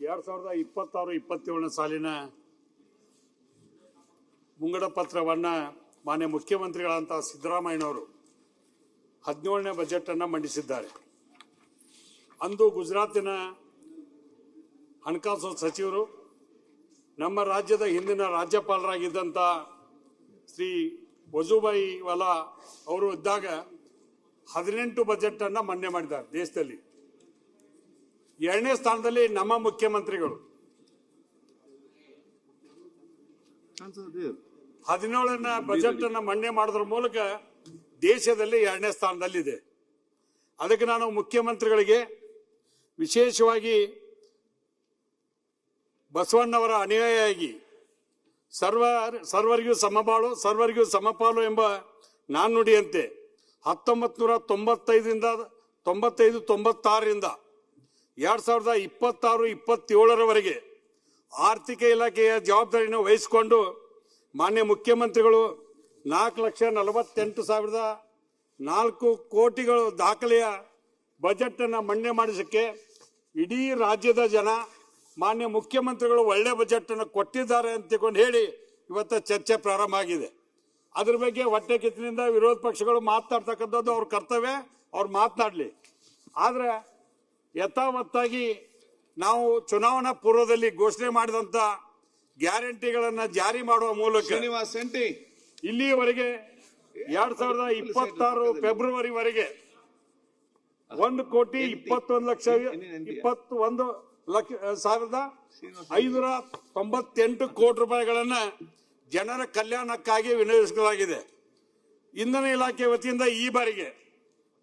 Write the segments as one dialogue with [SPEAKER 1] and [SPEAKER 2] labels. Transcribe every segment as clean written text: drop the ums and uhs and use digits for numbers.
[SPEAKER 1] 2026-27 ಸಾಲಿನ ಮುಂಗಡ ಪತ್ರವನ್ನು ಮಾನ್ಯ ಮುಖ್ಯಮಂತ್ರಿಗಳಂತ ಸಿದ್ದರಾಮಯ್ಯನವರು 17ನೇ ಬಜೆಟ್ ಅನ್ನು ಮಂಡಿಸಿದ್ದಾರೆ. ಅಂದು ಗುಜರಾತಿನ ಹಣಕಾಸು ಸಚಿವರು ನಮ್ಮ ರಾಜ್ಯದ ಹಿಂದಿನ ರಾಜ್ಯಪಾಲರಾಗಿದ್ದಂಥ ಶ್ರೀ ವಜುಭಾಯಿ ವಾಲಾ ಅವರು ಇದ್ದಾಗ 18 ಬಜೆಟ್ ಅನ್ನು ಮಂಡನೆ ಮಾಡಿದ್ದಾರೆ ದೇಶದಲ್ಲಿ. 2ನೇ ಸ್ಥಾನದಲ್ಲಿ ನಮ್ಮ ಮುಖ್ಯಮಂತ್ರಿಗಳು 17ನೇ ಬಜೆಟ್ ಅನ್ನು ಮಂಡನೆ ಮಾಡೋದ್ರ ಮೂಲಕ ದೇಶದಲ್ಲಿ 2ನೇ ಸ್ಥಾನದಲ್ಲಿದೆ. ಅದಕ್ಕೆ ನಾನು ಮುಖ್ಯಮಂತ್ರಿಗಳಿಗೆ ವಿಶೇಷವಾಗಿ ಬಸವಣ್ಣವರ ಅನುಯಾಯಿಯಾಗಿ ಸರ್ವರಿಗೂ ಸಮಬಾಳು ಸರ್ವರಿಗೂ ಸಮಪಾಲು ಎಂಬ ನಾಣ್ಣುಡಿಯಂತೆ 1995ರಿಂದ 96ರಿಂದ 2026-27ರವರೆಗೆ ಆರ್ಥಿಕ ಇಲಾಖೆಯ ಜವಾಬ್ದಾರಿಯನ್ನು ವಹಿಸಿಕೊಂಡು ಮಾನ್ಯ ಮುಖ್ಯಮಂತ್ರಿಗಳು 4,48,004 ಕೋಟಿಗಳು ದಾಖಲೆಯ ಬಜೆಟ್ ಅನ್ನು ಮಂಡನೆ ಮಾಡಿಸಕ್ಕೆ ಇಡೀ ರಾಜ್ಯದ ಜನ ಮಾನ್ಯ ಮುಖ್ಯಮಂತ್ರಿಗಳು ಒಳ್ಳೆ ಬಜೆಟ್ ಅನ್ನು ಕೊಟ್ಟಿದ್ದಾರೆ ಅಂತಕೊಂಡು ಹೇಳಿ ಇವತ್ತು ಚರ್ಚೆ ಪ್ರಾರಂಭ ಆಗಿದೆ. ಅದ್ರ ಬಗ್ಗೆ ಹೊಟ್ಟೆ ಕಿಚ್ಚಿನಿಂದ ವಿರೋಧ ಪಕ್ಷಗಳು ಮಾತನಾಡ್ತಕ್ಕಂಥದ್ದು ಅವ್ರ ಕರ್ತವ್ಯ, ಅವ್ರು ಮಾತನಾಡಲಿ. ಆದರೆ ಯಥಾವತ್ತಾಗಿ ನಾವು ಚುನಾವಣಾ ಪೂರ್ವದಲ್ಲಿ ಘೋಷಣೆ ಮಾಡಿದಂತ ಗ್ಯಾರಂಟಿಗಳನ್ನ ಜಾರಿ ಮಾಡುವ ಮೂಲಕ ಇಲ್ಲಿಯವರೆಗೆ 2026 ಫೆಬ್ರವರಿವರೆಗೆ 1,21,598 ಕೋಟಿ ರೂಪಾಯಿಗಳನ್ನ ಜನರ ಕಲ್ಯಾಣಕ್ಕಾಗಿ ವಿನಿಯೋಗಿಸಲಾಗಿದೆ. ಇಂಧನ ಇಲಾಖೆ ವತಿಯಿಂದ ಈ ಬಾರಿಗೆ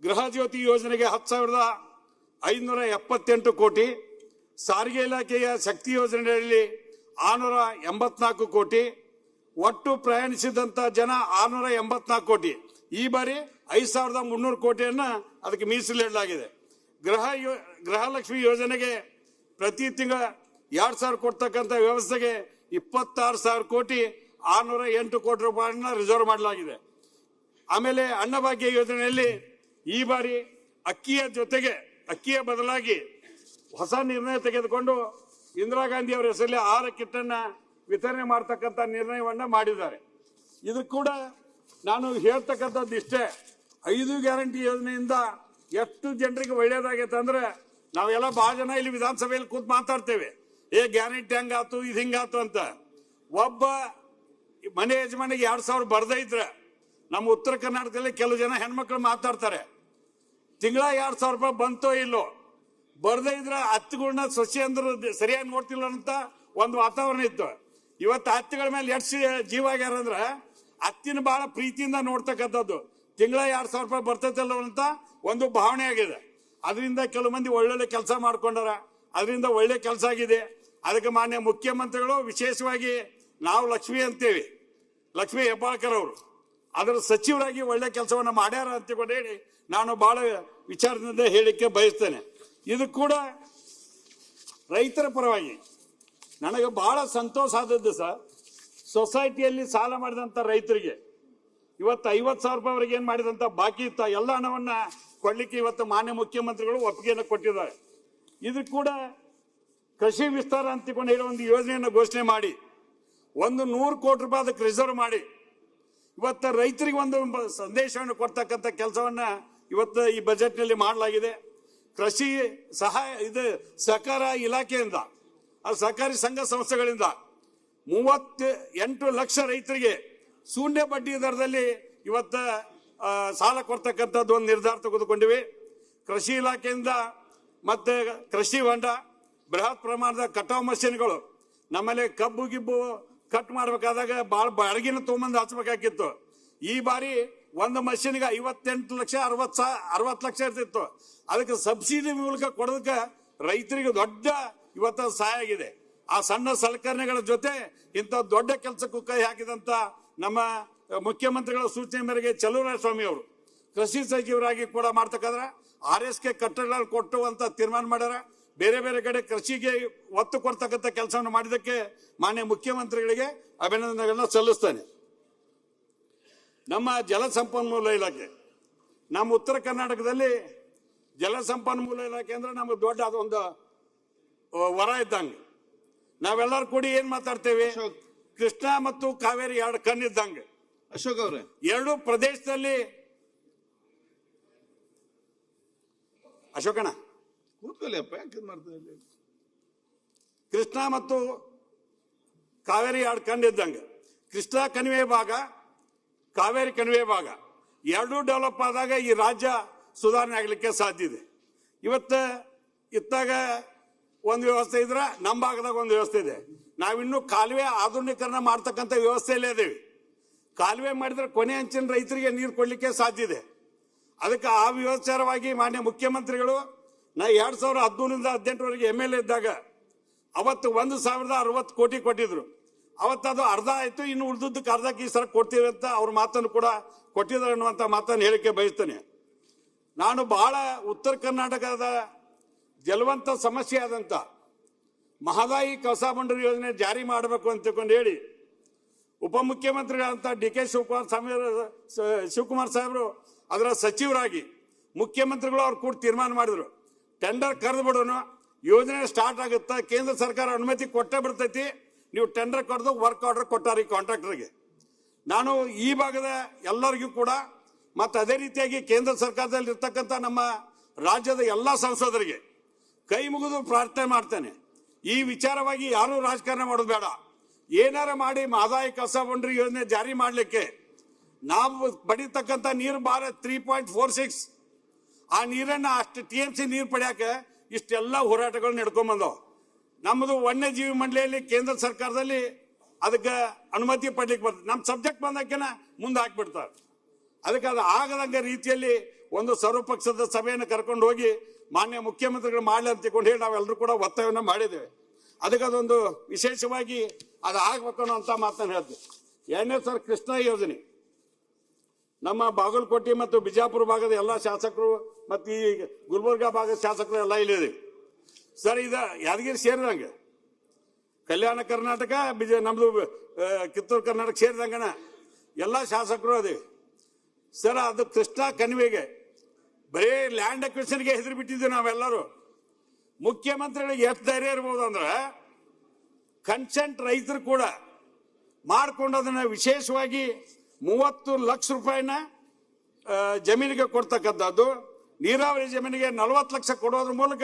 [SPEAKER 1] ಗೃಹ ಜ್ಯೋತಿ ಯೋಜನೆಗೆ 10,578 ಕೋಟಿ, ಸಾರಿಗೆ ಇಲಾಖೆಯ ಶಕ್ತಿ ಯೋಜನೆಯಲ್ಲಿ 684 ಕೋಟಿ, ಒಟ್ಟು ಪ್ರಯಾಣಿಸಿದಂತ ಜನ 684 ಕೋಟಿ. ಈ ಬಾರಿ 5,300 ಕೋಟಿಯನ್ನ ಅದಕ್ಕೆ ಮೀಸಲಿಡಲಾಗಿದೆ. ಗೃಹಲಕ್ಷ್ಮಿ ಯೋಜನೆಗೆ ಪ್ರತಿ ತಿಂಗಳ 2,000 ಕೊಡ್ತಕ್ಕಂಥ ವ್ಯವಸ್ಥೆಗೆ 26,000 ಕೋಟಿ 608 ಕೋಟಿ ರೂಪಾಯಿಯನ್ನ ರಿಸರ್ವ್ ಮಾಡಲಾಗಿದೆ. ಆಮೇಲೆ ಅನ್ನಭಾಗ್ಯ ಯೋಜನೆಯಲ್ಲಿ ಈ ಬಾರಿ ಅಕ್ಕಿಯ ಬದಲಾಗಿ ಹೊಸ ನಿರ್ಣಯ ತೆಗೆದುಕೊಂಡು ಇಂದಿರಾ ಗಾಂಧಿ ಅವರ ಹೆಸರಲ್ಲಿ 6 ಕಿಟ್ಟನ್ನ ವಿತರಣೆ ಮಾಡತಕ್ಕಂಥ ನಿರ್ಣಯವನ್ನ ಮಾಡಿದ್ದಾರೆ. ಇದು ಕೂಡ ನಾನು ಹೇಳ್ತಕ್ಕಂಥದ್ದು ಇಷ್ಟೇ, 5 ಗ್ಯಾರಂಟಿ ಯೋಜನೆಯಿಂದ ಎಷ್ಟು ಜನರಿಗೆ ಒಳ್ಳೇದಾಗೈತೆ ಅಂದ್ರೆ ನಾವೆಲ್ಲ ಬಹಳ ಜನ ಇಲ್ಲಿ ವಿಧಾನಸಭೆಯಲ್ಲಿ ಕೂತ್ ಮಾತಾಡ್ತೇವೆ, ಗ್ಯಾರಂಟಿ ಹಂಗಾತು ಇದು ಹಿಂಗಾತು ಅಂತ. ಒಬ್ಬ ಮನೆ ಯಜಮಾನಿಗೆ 2,000 ಬರ್ದೇ ಇದ್ರೆ ನಮ್ಮ ಉತ್ತರ ಕರ್ನಾಟಕದಲ್ಲಿ ಕೆಲವು ಜನ ಹೆಣ್ಮಕ್ಳು ಮಾತಾಡ್ತಾರೆ, ತಿಂಗಳ 2,000 ರೂಪಾಯಿ ಬಂತೋ ಇಲ್ಲೋ, ಬರ್ದೇ ಇದ್ರೆ ಹತ್ತುಗಳನ್ನ ಸಸಿ ಅಂದ್ರು ಸರಿಯಾಗಿ ನೋಡ್ತಿಲ್ಲ ಅಂತ ಒಂದು ವಾತಾವರಣ ಇತ್ತು. ಇವತ್ತು ಹತ್ತಿಗಳ ಮೇಲೆ ಎಷ್ಟು ಜೀವ ಆಗ್ಯಾರ ಅಂದ್ರೆ ಹತ್ತಿನ ಬಹಳ ಪ್ರೀತಿಯಿಂದ ನೋಡ್ತಕ್ಕಂಥದ್ದು. ತಿಂಗಳ 2,000 ರೂಪಾಯಿ ಬರ್ತೈತಲ್ಲ ಅಂತ ಒಂದು ಭಾವನೆ ಆಗಿದೆ. ಅದರಿಂದ ಕೆಲವು ಮಂದಿ ಒಳ್ಳೊಳ್ಳೆ ಕೆಲಸ ಮಾಡ್ಕೊಂಡಾರ, ಅದರಿಂದ ಒಳ್ಳೆ ಕೆಲಸ ಆಗಿದೆ. ಅದಕ್ಕೆ ಮಾನ್ಯ ಮುಖ್ಯಮಂತ್ರಿಗಳು ವಿಶೇಷವಾಗಿ ನಾವು ಲಕ್ಷ್ಮಿ ಅಂತೇವಿ, ಲಕ್ಷ್ಮೀ ಹೆಬ್ಬಾಳ್ಕರ್ ಅವರು ಅದರ ಸಚಿವರಾಗಿ ಒಳ್ಳೆ ಕೆಲಸವನ್ನ ಮಾಡ್ಯಾರ ಅಂತಕೊಂಡು ಹೇಳಿ ನಾನು ಬಹಳ ವಿಚಾರದಿಂದ ಹೇಳಿಕೆ ಬಯಸ್ತೇನೆ. ಇದು ಕೂಡ ರೈತರ ಪರವಾಗಿ ನನಗೆ ಬಹಳ ಸಂತೋಷ ಆದದ್ದು ಸರ್. ಸೊಸೈಟಿಯಲ್ಲಿ ಸಾಲ ಮಾಡಿದಂಥ ರೈತರಿಗೆ ಇವತ್ತು 50,000 ರೂಪಾಯಿವರೆಗೆ ಏನು ಮಾಡಿದಂಥ ಬಾಕಿ ಇತ್ತ ಎಲ್ಲ ಹಣವನ್ನ ಕೊಡ್ಲಿಕ್ಕೆ ಇವತ್ತು ಮಾನ್ಯ ಮುಖ್ಯಮಂತ್ರಿಗಳು ಒಪ್ಪಿಗೆಯನ್ನು ಕೊಟ್ಟಿದ್ದಾರೆ. ಇದು ಕೂಡ ಕೃಷಿ ವಿಸ್ತಾರ ಅಂತಕೊಂಡು ಹೇಳಿ ಒಂದು ಯೋಜನೆಯನ್ನು ಘೋಷಣೆ ಮಾಡಿ 100 ಕೋಟಿ ರೂಪಾಯಿ ಅದಕ್ಕೆ ರಿಸರ್ವ್ ಮಾಡಿ ಇವತ್ತು ರೈತರಿಗೆ ಒಂದು ಸಂದೇಶವನ್ನು ಕೊಡ್ತಕ್ಕಂಥ ಕೆಲಸವನ್ನ ಇವತ್ತು ಈ ಬಜೆಟ್ನಲ್ಲಿ ಮಾಡಲಾಗಿದೆ. ಕೃಷಿ ಸಹಕಾರ ಇಲಾಖೆಯಿಂದ ಸಹಕಾರಿ ಸಂಘ ಸಂಸ್ಥೆಗಳಿಂದ 38 ಲಕ್ಷ ರೈತರಿಗೆ ಶೂನ್ಯ ಬಡ್ಡಿ ದರದಲ್ಲಿ ಇವತ್ತು ಸಾಲ ಕೊಡ್ತಕ್ಕಂಥದ್ದು ಒಂದು ನಿರ್ಧಾರ ತೆಗೆದುಕೊಂಡಿವೆ. ಕೃಷಿ ಇಲಾಖೆಯಿಂದ ಮತ್ತೆ ಕೃಷಿ ಹೊಂಡ, ಬೃಹತ್ ಪ್ರಮಾಣದ ಕಟಾವು ಮಷೀನ್ಗಳು, ನಮ್ಮಲ್ಲಿ ಕಬ್ಬು ಗಿಬ್ಬು ಕಟ್ ಮಾಡಬೇಕಾದಾಗ ಭಾಳ ಬಾಡಿಗೆನ ತೊಗೊಂಬಂದು ಹಚ್ಬೇಕಾಗಿತ್ತು. ಈ ಬಾರಿ ಒಂದು ಮಷೀನ್ಗೆ 58 ಲಕ್ಷ 60 ಲಕ್ಷ ಇರ್ತಿತ್ತು. ಅದಕ್ಕೆ ಸಬ್ಸಿಡಿ ಮೂಲಕ ಕೊಡೋದಕ್ಕೆ ರೈತರಿಗೆ ದೊಡ್ಡ ಇವತ್ತು ಸಹಾಯ ಆಗಿದೆ. ಆ ಸಣ್ಣ ಸಲಕರಣೆಗಳ ಜೊತೆ ಇಂಥ ದೊಡ್ಡ ಕೆಲಸಕ್ಕೂ ಕೈ ಹಾಕಿದಂತ ನಮ್ಮ ಮುಖ್ಯಮಂತ್ರಿಗಳ ಸೂಚನೆ ಮೇರೆಗೆ ಚಲುವರಾಯಸ್ವಾಮಿ ಅವರು ಕೃಷಿ ಸಚಿವರಾಗಿ ಕೂಡ ಮಾಡ್ತಕ್ಕಂದ್ರೆ RSK ಕಟ್ಟಡಗಳನ್ನು ಕೊಟ್ಟುವಂತ ತೀರ್ಮಾನ ಮಾಡ್ಯಾರ. ಬೇರೆ ಬೇರೆ ಕಡೆ ಕೃಷಿಗೆ ಒತ್ತು ಕೊಡ್ತಕ್ಕಂಥ ಕೆಲಸವನ್ನು ಮಾಡಿದ್ದಕ್ಕೆ ಮಾನ್ಯ ಮುಖ್ಯಮಂತ್ರಿಗಳಿಗೆ ಅಭಿನಂದನೆಗಳನ್ನ ಸಲ್ಲಿಸ್ತೇನೆ. ನಮ್ಮ ಜಲಸಂಪನ್ಮೂಲ ಇಲಾಖೆ, ನಮ್ಮ ಉತ್ತರ ಕರ್ನಾಟಕದಲ್ಲಿ ಜಲಸಂಪನ್ಮೂಲ ಇಲಾಖೆ ಅಂದ್ರೆ ನಮಗೆ ದೊಡ್ಡ ಅದೊಂದು ವರ ಇದ್ದಂಗೆ. ನಾವೆಲ್ಲರೂ ಕೂಡಿ ಏನ್ ಮಾತಾಡ್ತೇವೆ, ಕೃಷ್ಣ ಮತ್ತು ಕಾವೇರಿ ಎರಡು ಕಣ್ಣಿದ್ದಂಗೆ.
[SPEAKER 2] ಅಶೋಕ್ ಅವರೇ,
[SPEAKER 1] ಎರಡು ಪ್ರದೇಶದಲ್ಲಿ ಅಶೋಕಣ್ಣ
[SPEAKER 2] ಕೂತ್ಕೊಳ್ಳಿಯಪ್ಪ, ಯಾಕೆ ಮಾಡ್ತಾ ಇಲ್ಲ?
[SPEAKER 1] ಕೃಷ್ಣ ಮತ್ತು ಕಾವೇರಿ ಎರಡು ಕಂಡಿದ್ದಂಗೆ. ಕೃಷ್ಣ ಕಣಿವೆ ಭಾಗ, ಕಾವೇರಿ ಕಣಿವೆ ಭಾಗ ಎರಡೂ ಡೆವಲಪ್ ಆದಾಗ ಈ ರಾಜ್ಯ ಸುಧಾರಣೆ ಆಗಲಿಕ್ಕೆ ಸಾಧ್ಯ ಇದೆ. ಇವತ್ತು ಇತ್ತಾಗ ಒಂದು ವ್ಯವಸ್ಥೆ ಇದ್ರೆ ನಮ್ಮ ಭಾಗದಾಗ ಒಂದು ವ್ಯವಸ್ಥೆ ಇದೆ. ನಾವಿನ್ನೂ ಕಾಲುವೆ ಆಧುನೀಕರಣ ಮಾಡ್ತಕ್ಕಂಥ ವ್ಯವಸ್ಥೆಯಲ್ಲೇ ಇದ್ದೇವೆ. ಕಾಲುವೆ ಮಾಡಿದ್ರೆ ಕೊನೆ ಅಂಚಿನ ರೈತರಿಗೆ ನೀರು ಕೊಡ್ಲಿಕ್ಕೆ ಸಾಧ್ಯ ಇದೆ. ಅದಕ್ಕೆ ಆ ವಿಚಾರವಾಗಿ ಮಾನ್ಯ ಮುಖ್ಯಮಂತ್ರಿಗಳು ನಾ 2017-18 MLA ಇದ್ದಾಗ ಅವತ್ತು 1,060 ಕೋಟಿ ಕೊಟ್ಟಿದ್ರು. ಅವತ್ತದು ಅರ್ಧ ಆಯ್ತು, ಇನ್ನು ಉಳಿದದ್ದಕ್ಕೆ ಅರ್ಧಕ್ಕೆ ಈ ಸರ ಕೊಡ್ತೀವಿ ಅಂತ ಅವ್ರ ಮಾತನ್ನು ಕೂಡ ಕೊಟ್ಟಿದ್ದಾರೆ ಅನ್ನುವಂಥ ಮಾತನ್ನು ಹೇಳಿಕೆ ಬಯಸ್ತೇನೆ. ನಾನು ಬಹಳ ಉತ್ತರ ಕರ್ನಾಟಕದ ಜಲವಂತ ಸಮಸ್ಯೆ ಆದಂತ ಮಹದಾಯಿ ಕಳಸಾ ಬಂಡೂರಿ ಯೋಜನೆ ಜಾರಿ ಮಾಡಬೇಕು ಅಂತ ತಿಳ್ಕೊಂಡು ಹೇಳಿ ಉಪಮುಖ್ಯಮಂತ್ರಿಗಳಂತ DK ಶಿವಕುಮಾರ್ ಸಾಹೇಬರು ಅದರ ಸಚಿವರಾಗಿ ಮುಖ್ಯಮಂತ್ರಿಗಳು ಅವ್ರು ಕೂಡ ತೀರ್ಮಾನ ಮಾಡಿದ್ರು. ಟೆಂಡರ್ ಕರೆದು ಬಿಡೋಣ, ಯೋಜನೆ ಸ್ಟಾರ್ಟ್ ಆಗುತ್ತಾ, ಕೇಂದ್ರ ಸರ್ಕಾರ ಅನುಮತಿ ಕೊಟ್ಟೇ ಬಿಡ್ತೈತಿ, ನೀವು ಟೆಂಡರ್ ಕರೆದು ವರ್ಕ್ ಆರ್ಡರ್ ಕೊಟ್ಟಾರಿ ಕಾಂಟ್ರಾಕ್ಟರ್ಗೆ. ನಾನು ಈ ಭಾಗದ ಎಲ್ಲರಿಗೂ ಕೂಡ ಮತ್ತು ಅದೇ ರೀತಿಯಾಗಿ ಕೇಂದ್ರ ಸರ್ಕಾರದಲ್ಲಿ ಇರ್ತಕ್ಕಂಥ ನಮ್ಮ ರಾಜ್ಯದ ಎಲ್ಲ ಸಂಸದರಿಗೆ ಕೈ ಮುಗಿದು ಪ್ರಾರ್ಥನೆ ಮಾಡ್ತೇನೆ, ಈ ವಿಚಾರವಾಗಿ ಯಾರೂ ರಾಜಕಾರಣ ಮಾಡೋದು ಬೇಡ. ಏನಾರ ಮಾಡಿ ಮಹದಾಯಿ ಕಳಸಾ ಬಂಡೂರಿ ಯೋಜನೆ ಜಾರಿ ಮಾಡಲಿಕ್ಕೆ ನಾವು ಪಡಿತಕ್ಕಂಥ ನೀರು ಭಾರ 3.46, ಆ ನೀರನ್ನು ಅಷ್ಟು TMC ನೀರು ಪಡ್ಯಾಕ ಇಷ್ಟೆಲ್ಲ ಹೋರಾಟಗಳು ನಡ್ಕೊಂಡ್ಬಂದವು. ನಮ್ಮದು ವನ್ಯಜೀವಿ ಮಂಡಳಿಯಲ್ಲಿ ಕೇಂದ್ರ ಸರ್ಕಾರದಲ್ಲಿ ಅದಕ್ಕೆ ಅನುಮತಿ ಪಡ್ಲಿಕ್ಕೆ ಬರ್ತದೆ. ನಮ್ಮ ಸಬ್ಜೆಕ್ಟ್ ಬಂದಕ್ಕೆನ ಮುಂದೆ ಹಾಕ್ಬಿಡ್ತಾರೆ. ಅದಕ್ಕೆ ಅದು ಆಗದಂಗ ರೀತಿಯಲ್ಲಿ ಒಂದು ಸರ್ವಪಕ್ಷದ ಸಭೆಯನ್ನು ಕರ್ಕೊಂಡು ಹೋಗಿ ಮಾನ್ಯ ಮುಖ್ಯಮಂತ್ರಿಗಳು ಮಾಡಲಿ ಅಂತ ತಿಳ್ಕೊಂಡು ಹೇಳಿ ನಾವೆಲ್ಲರೂ ಕೂಡ ಒತ್ತಾಯವನ್ನು ಮಾಡಿದ್ದೇವೆ. ಅದಕ್ಕೆ ಅದೊಂದು ವಿಶೇಷವಾಗಿ ಅದು ಆಗ್ಬೇಕು ಅನ್ನೋಂಥ ಮಾತನ್ನು ಹೇಳ್ತೀವಿ. ಎರಡನೇ ಸರ್, ಕೃಷ್ಣ ಯೋಜನೆ ನಮ್ಮ ಬಾಗಲಕೋಟೆ ಮತ್ತು ಬಿಜಾಪುರ ಭಾಗದ ಎಲ್ಲ ಶಾಸಕರು ಮತ್ತು ಈ ಗುಲ್ಬರ್ಗಾ ಭಾಗದ ಶಾಸಕರು ಎಲ್ಲ ಇಲ್ಲಿದೆ ಸರ್. ಇದು ಯಾದಗಿರಿ ಸೇರಿದಂಗೆ ಕಲ್ಯಾಣ ಕರ್ನಾಟಕ ನಮ್ದು ಕಿತ್ತೂರು ಕರ್ನಾಟಕ ಸೇರಿದಂಗನ ಎಲ್ಲ ಶಾಸಕರು ಅದೇ ಸರ್. ಅದು ಕೃಷ್ಣ ಕಣಿವೆಗೆ ಬರೀ ಲ್ಯಾಂಡ್ ಅಕ್ವಿಷನ್ಗೆ ಹೆದರಿ ಬಿಟ್ಟಿದ್ದೀವಿ ನಾವೆಲ್ಲರೂ. ಮುಖ್ಯಮಂತ್ರಿಗಳಿಗೆ ಎಷ್ಟು ಧೈರ್ಯ ಇರ್ಬೋದು ಅಂದ್ರೆ ಕನ್ಸೆಂಟ್ ರೈತರು ಕೂಡ ಮಾಡ್ಕೊಂಡು ಅದನ್ನ ವಿಶೇಷವಾಗಿ 30 ಲಕ್ಷ ರೂಪಾಯಿನ ಜಮೀನಿಗೆ ಕೊಡ್ತಕ್ಕಂಥದ್ದು, ನೀರಾವರಿ ಜಮೀನಿಗೆ 40 ಲಕ್ಷ ಕೊಡೋದ್ರ ಮೂಲಕ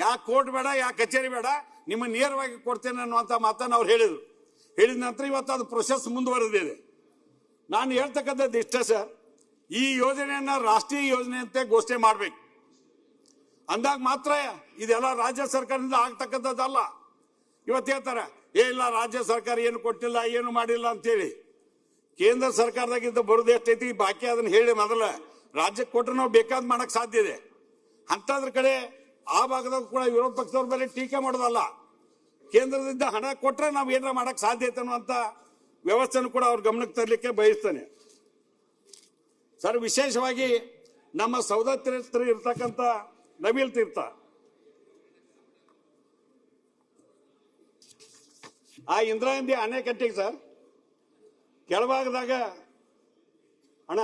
[SPEAKER 1] ಯಾ ಕೋರ್ಟ್ ಬೇಡ, ಯಾ ಕಚೇರಿ ಬೇಡ, ನಿಮ್ಮ ನೇರವಾಗಿ ಕೊಡ್ತೇನೆ ಅನ್ನುವಂಥ ಮಾತನ್ನು ಅವ್ರು ಹೇಳಿದರು. ಹೇಳಿದ ನಂತರ ಇವತ್ತು ಅದು ಪ್ರೊಸೆಸ್ ಮುಂದುವರೆದಿದೆ. ನಾನು ಹೇಳ್ತಕ್ಕಂಥದ್ದು ಇಷ್ಟೇ ಸರ್, ಈ ಯೋಜನೆಯನ್ನ ರಾಷ್ಟ್ರೀಯ ಯೋಜನೆ ಅಂತ ಘೋಷಣೆ ಮಾಡಬೇಕು. ಅಂದಾಗ ಮಾತ್ರ ಇದೆಲ್ಲ ರಾಜ್ಯ ಸರ್ಕಾರದಿಂದ ಆಗ್ತಕ್ಕಂಥದ್ದಲ್ಲ. ಇವತ್ತು ಹೇಳ್ತಾರೆ ಇಲ್ಲ ರಾಜ್ಯ ಸರ್ಕಾರ ಏನು ಕೊಟ್ಟಿಲ್ಲ, ಏನು ಮಾಡಿಲ್ಲ ಅಂತೇಳಿ. ಕೇಂದ್ರ ಸರ್ಕಾರದಾಗಿದ್ದ ಬರೋದು ಎಷ್ಟೈತಿ ಬಾಕಿ ಅದನ್ನ ಹೇಳಿ ಮೊದಲ ರಾಜ್ಯಕ್ಕೆ ಕೊಟ್ಟರೆ ನಾವು ಬೇಕಾದ್ ಮಾಡಕ್ ಸಾಧ್ಯ ಇದೆ. ಅಂತದ್ರ ಕಡೆ ಆ ಭಾಗದಾಗ ಕೂಡ ವಿರೋಧ ಪಕ್ಷದವ್ರ ಮೇಲೆ ಟೀಕೆ ಮಾಡೋದಲ್ಲ, ಕೇಂದ್ರದಿಂದ ಹಣ ಕೊಟ್ರೆ ನಾವು ಏನಾರ ಮಾಡಕ್ ಸಾಧ್ಯ ಐತೆ ಅನ್ನುವಂತ ವ್ಯವಸ್ಥೆನೂ ಕೂಡ ಅವ್ರ ಗಮನಕ್ಕೆ ತರಲಿಕ್ಕೆ ಬಯಸ್ತೇನೆ ಸರ್. ವಿಶೇಷವಾಗಿ ನಮ್ಮ ಸೌದತ್ತಿ ಇರ್ತಕ್ಕಂಥ ನವೀಲ್ ತೀರ್ಥ ಆ ಇಂದಿರಾಗಾಂಧಿ ಅಣೆಕಟ್ಟಿಗೆ ಸರ್ ಕೆಳಭಾಗದಾಗ ಅಣ್ಣ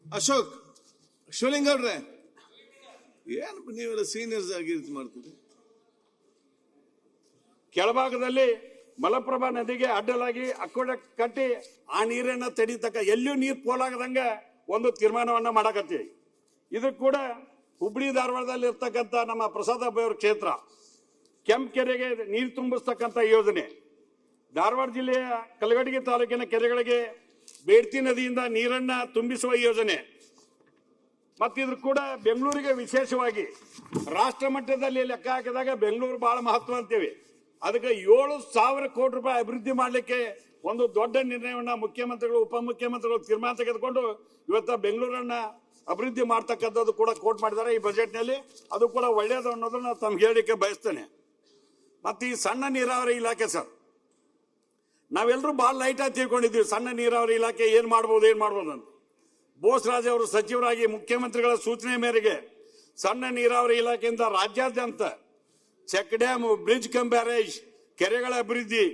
[SPEAKER 2] ಅಶೋಕ್ ಶಿವಲಿಂಗೌಡ್ರೆ, ಏನು ನೀವೆಲ್ಲ ಸೀನಿಯರ್ಸ್ ಆಗಿ ಮಾಡ್ತೀರಿ?
[SPEAKER 1] ಕೆಳಭಾಗದಲ್ಲಿ ಮಲಪ್ರಭಾ ನದಿಗೆ ಅಡ್ಡಲಾಗಿ ಅಕ್ಕೋಡ ಕಟ್ಟಿ ಆ ನೀರನ್ನ ತಡೀತಕ್ಕ ಎಲ್ಲಿಯೂ ನೀರು ಪೋಲಾಗದಂಗ ಒಂದು ತೀರ್ಮಾನವನ್ನ ಮಾಡಕತ್ತೀವಿ. ಇದು ಕೂಡ ಹುಬ್ಳಿ ಧಾರವಾಡದಲ್ಲಿ ಇರ್ತಕ್ಕಂಥ ನಮ್ಮ ಪ್ರಸಾದ ಬೈವ್ರ ಕ್ಷೇತ್ರ ಕೆಂಪಕೆರೆಗೆ ನೀರು ತುಂಬಿಸ್ತಕ್ಕಂಥ ಯೋಜನೆ, ಧಾರವಾಡ ಜಿಲ್ಲೆಯ ಕಲಘಟಗಿ ತಾಲೂಕಿನ ಕೆರೆಗಳಿಗೆ ಬೇಡ್ತಿ ನದಿಯಿಂದ ನೀರನ್ನ ತುಂಬಿಸುವ ಯೋಜನೆ, ಮತ್ತಿದ್ರು ಕೂಡ ಬೆಂಗಳೂರಿಗೆ ವಿಶೇಷವಾಗಿ ರಾಷ್ಟ್ರ ಮಟ್ಟದಲ್ಲಿ ಲೆಕ್ಕ ಹಾಕಿದಾಗ ಬೆಂಗಳೂರು ಬಹಳ ಮಹತ್ವ ಅಂತೀವಿ. ಅದಕ್ಕೆ 7,000 ಕೋಟಿ ರೂಪಾಯಿ ಅಭಿವೃದ್ಧಿ ಮಾಡಲಿಕ್ಕೆ ಒಂದು ದೊಡ್ಡ ನಿರ್ಣಯವನ್ನ ಮುಖ್ಯಮಂತ್ರಿಗಳು ಉಪಮುಖ್ಯಮಂತ್ರಿಗಳು ತೀರ್ಮಾನ ತೆಗೆದುಕೊಂಡು ಇವತ್ತ ಬೆಂಗಳೂರನ್ನ ಅಭಿವೃದ್ಧಿ ಮಾಡ್ತಕ್ಕಂಥದ್ದು ಕೂಡ ಕೋಟ್ ಮಾಡಿದ್ದಾರೆ ಈ ಬಜೆಟ್ನಲ್ಲಿ. ಅದು ಕೂಡ ಒಳ್ಳೆಯದು ಅನ್ನೋದನ್ನ ತಮ್ಗೆ ಹೇಳಲಿಕ್ಕೆ ಬಯಸ್ತೇನೆ. ಮತ್ತೆ ಈ ಸಣ್ಣ ನೀರಾವರಿ ಇಲಾಖೆ ಸರ್, ನಾವೆಲ್ಲರೂ ಬಹಳ ಲೈಟ್ ಆಗಿ ತಿಳ್ಕೊಂಡಿದ್ದೀವಿ ಸಣ್ಣ ನೀರಾವರಿ ಇಲಾಖೆ ಏನ್ ಮಾಡ್ಬೋದು ಅಂತ. ಬೋಸರಾಜ್ ಅವರು ಸಚಿವರಾಗಿ ಮುಖ್ಯಮಂತ್ರಿಗಳ ಸೂಚನೆ ಮೇರೆಗೆ ಸಣ್ಣ ನೀರಾವರಿ ಇಲಾಖೆಯಿಂದ ರಾಜ್ಯಾದ್ಯಂತ check dam, bridge cum barrage, ಕೆರೆಗಳ ಅಭಿವೃದ್ಧಿ,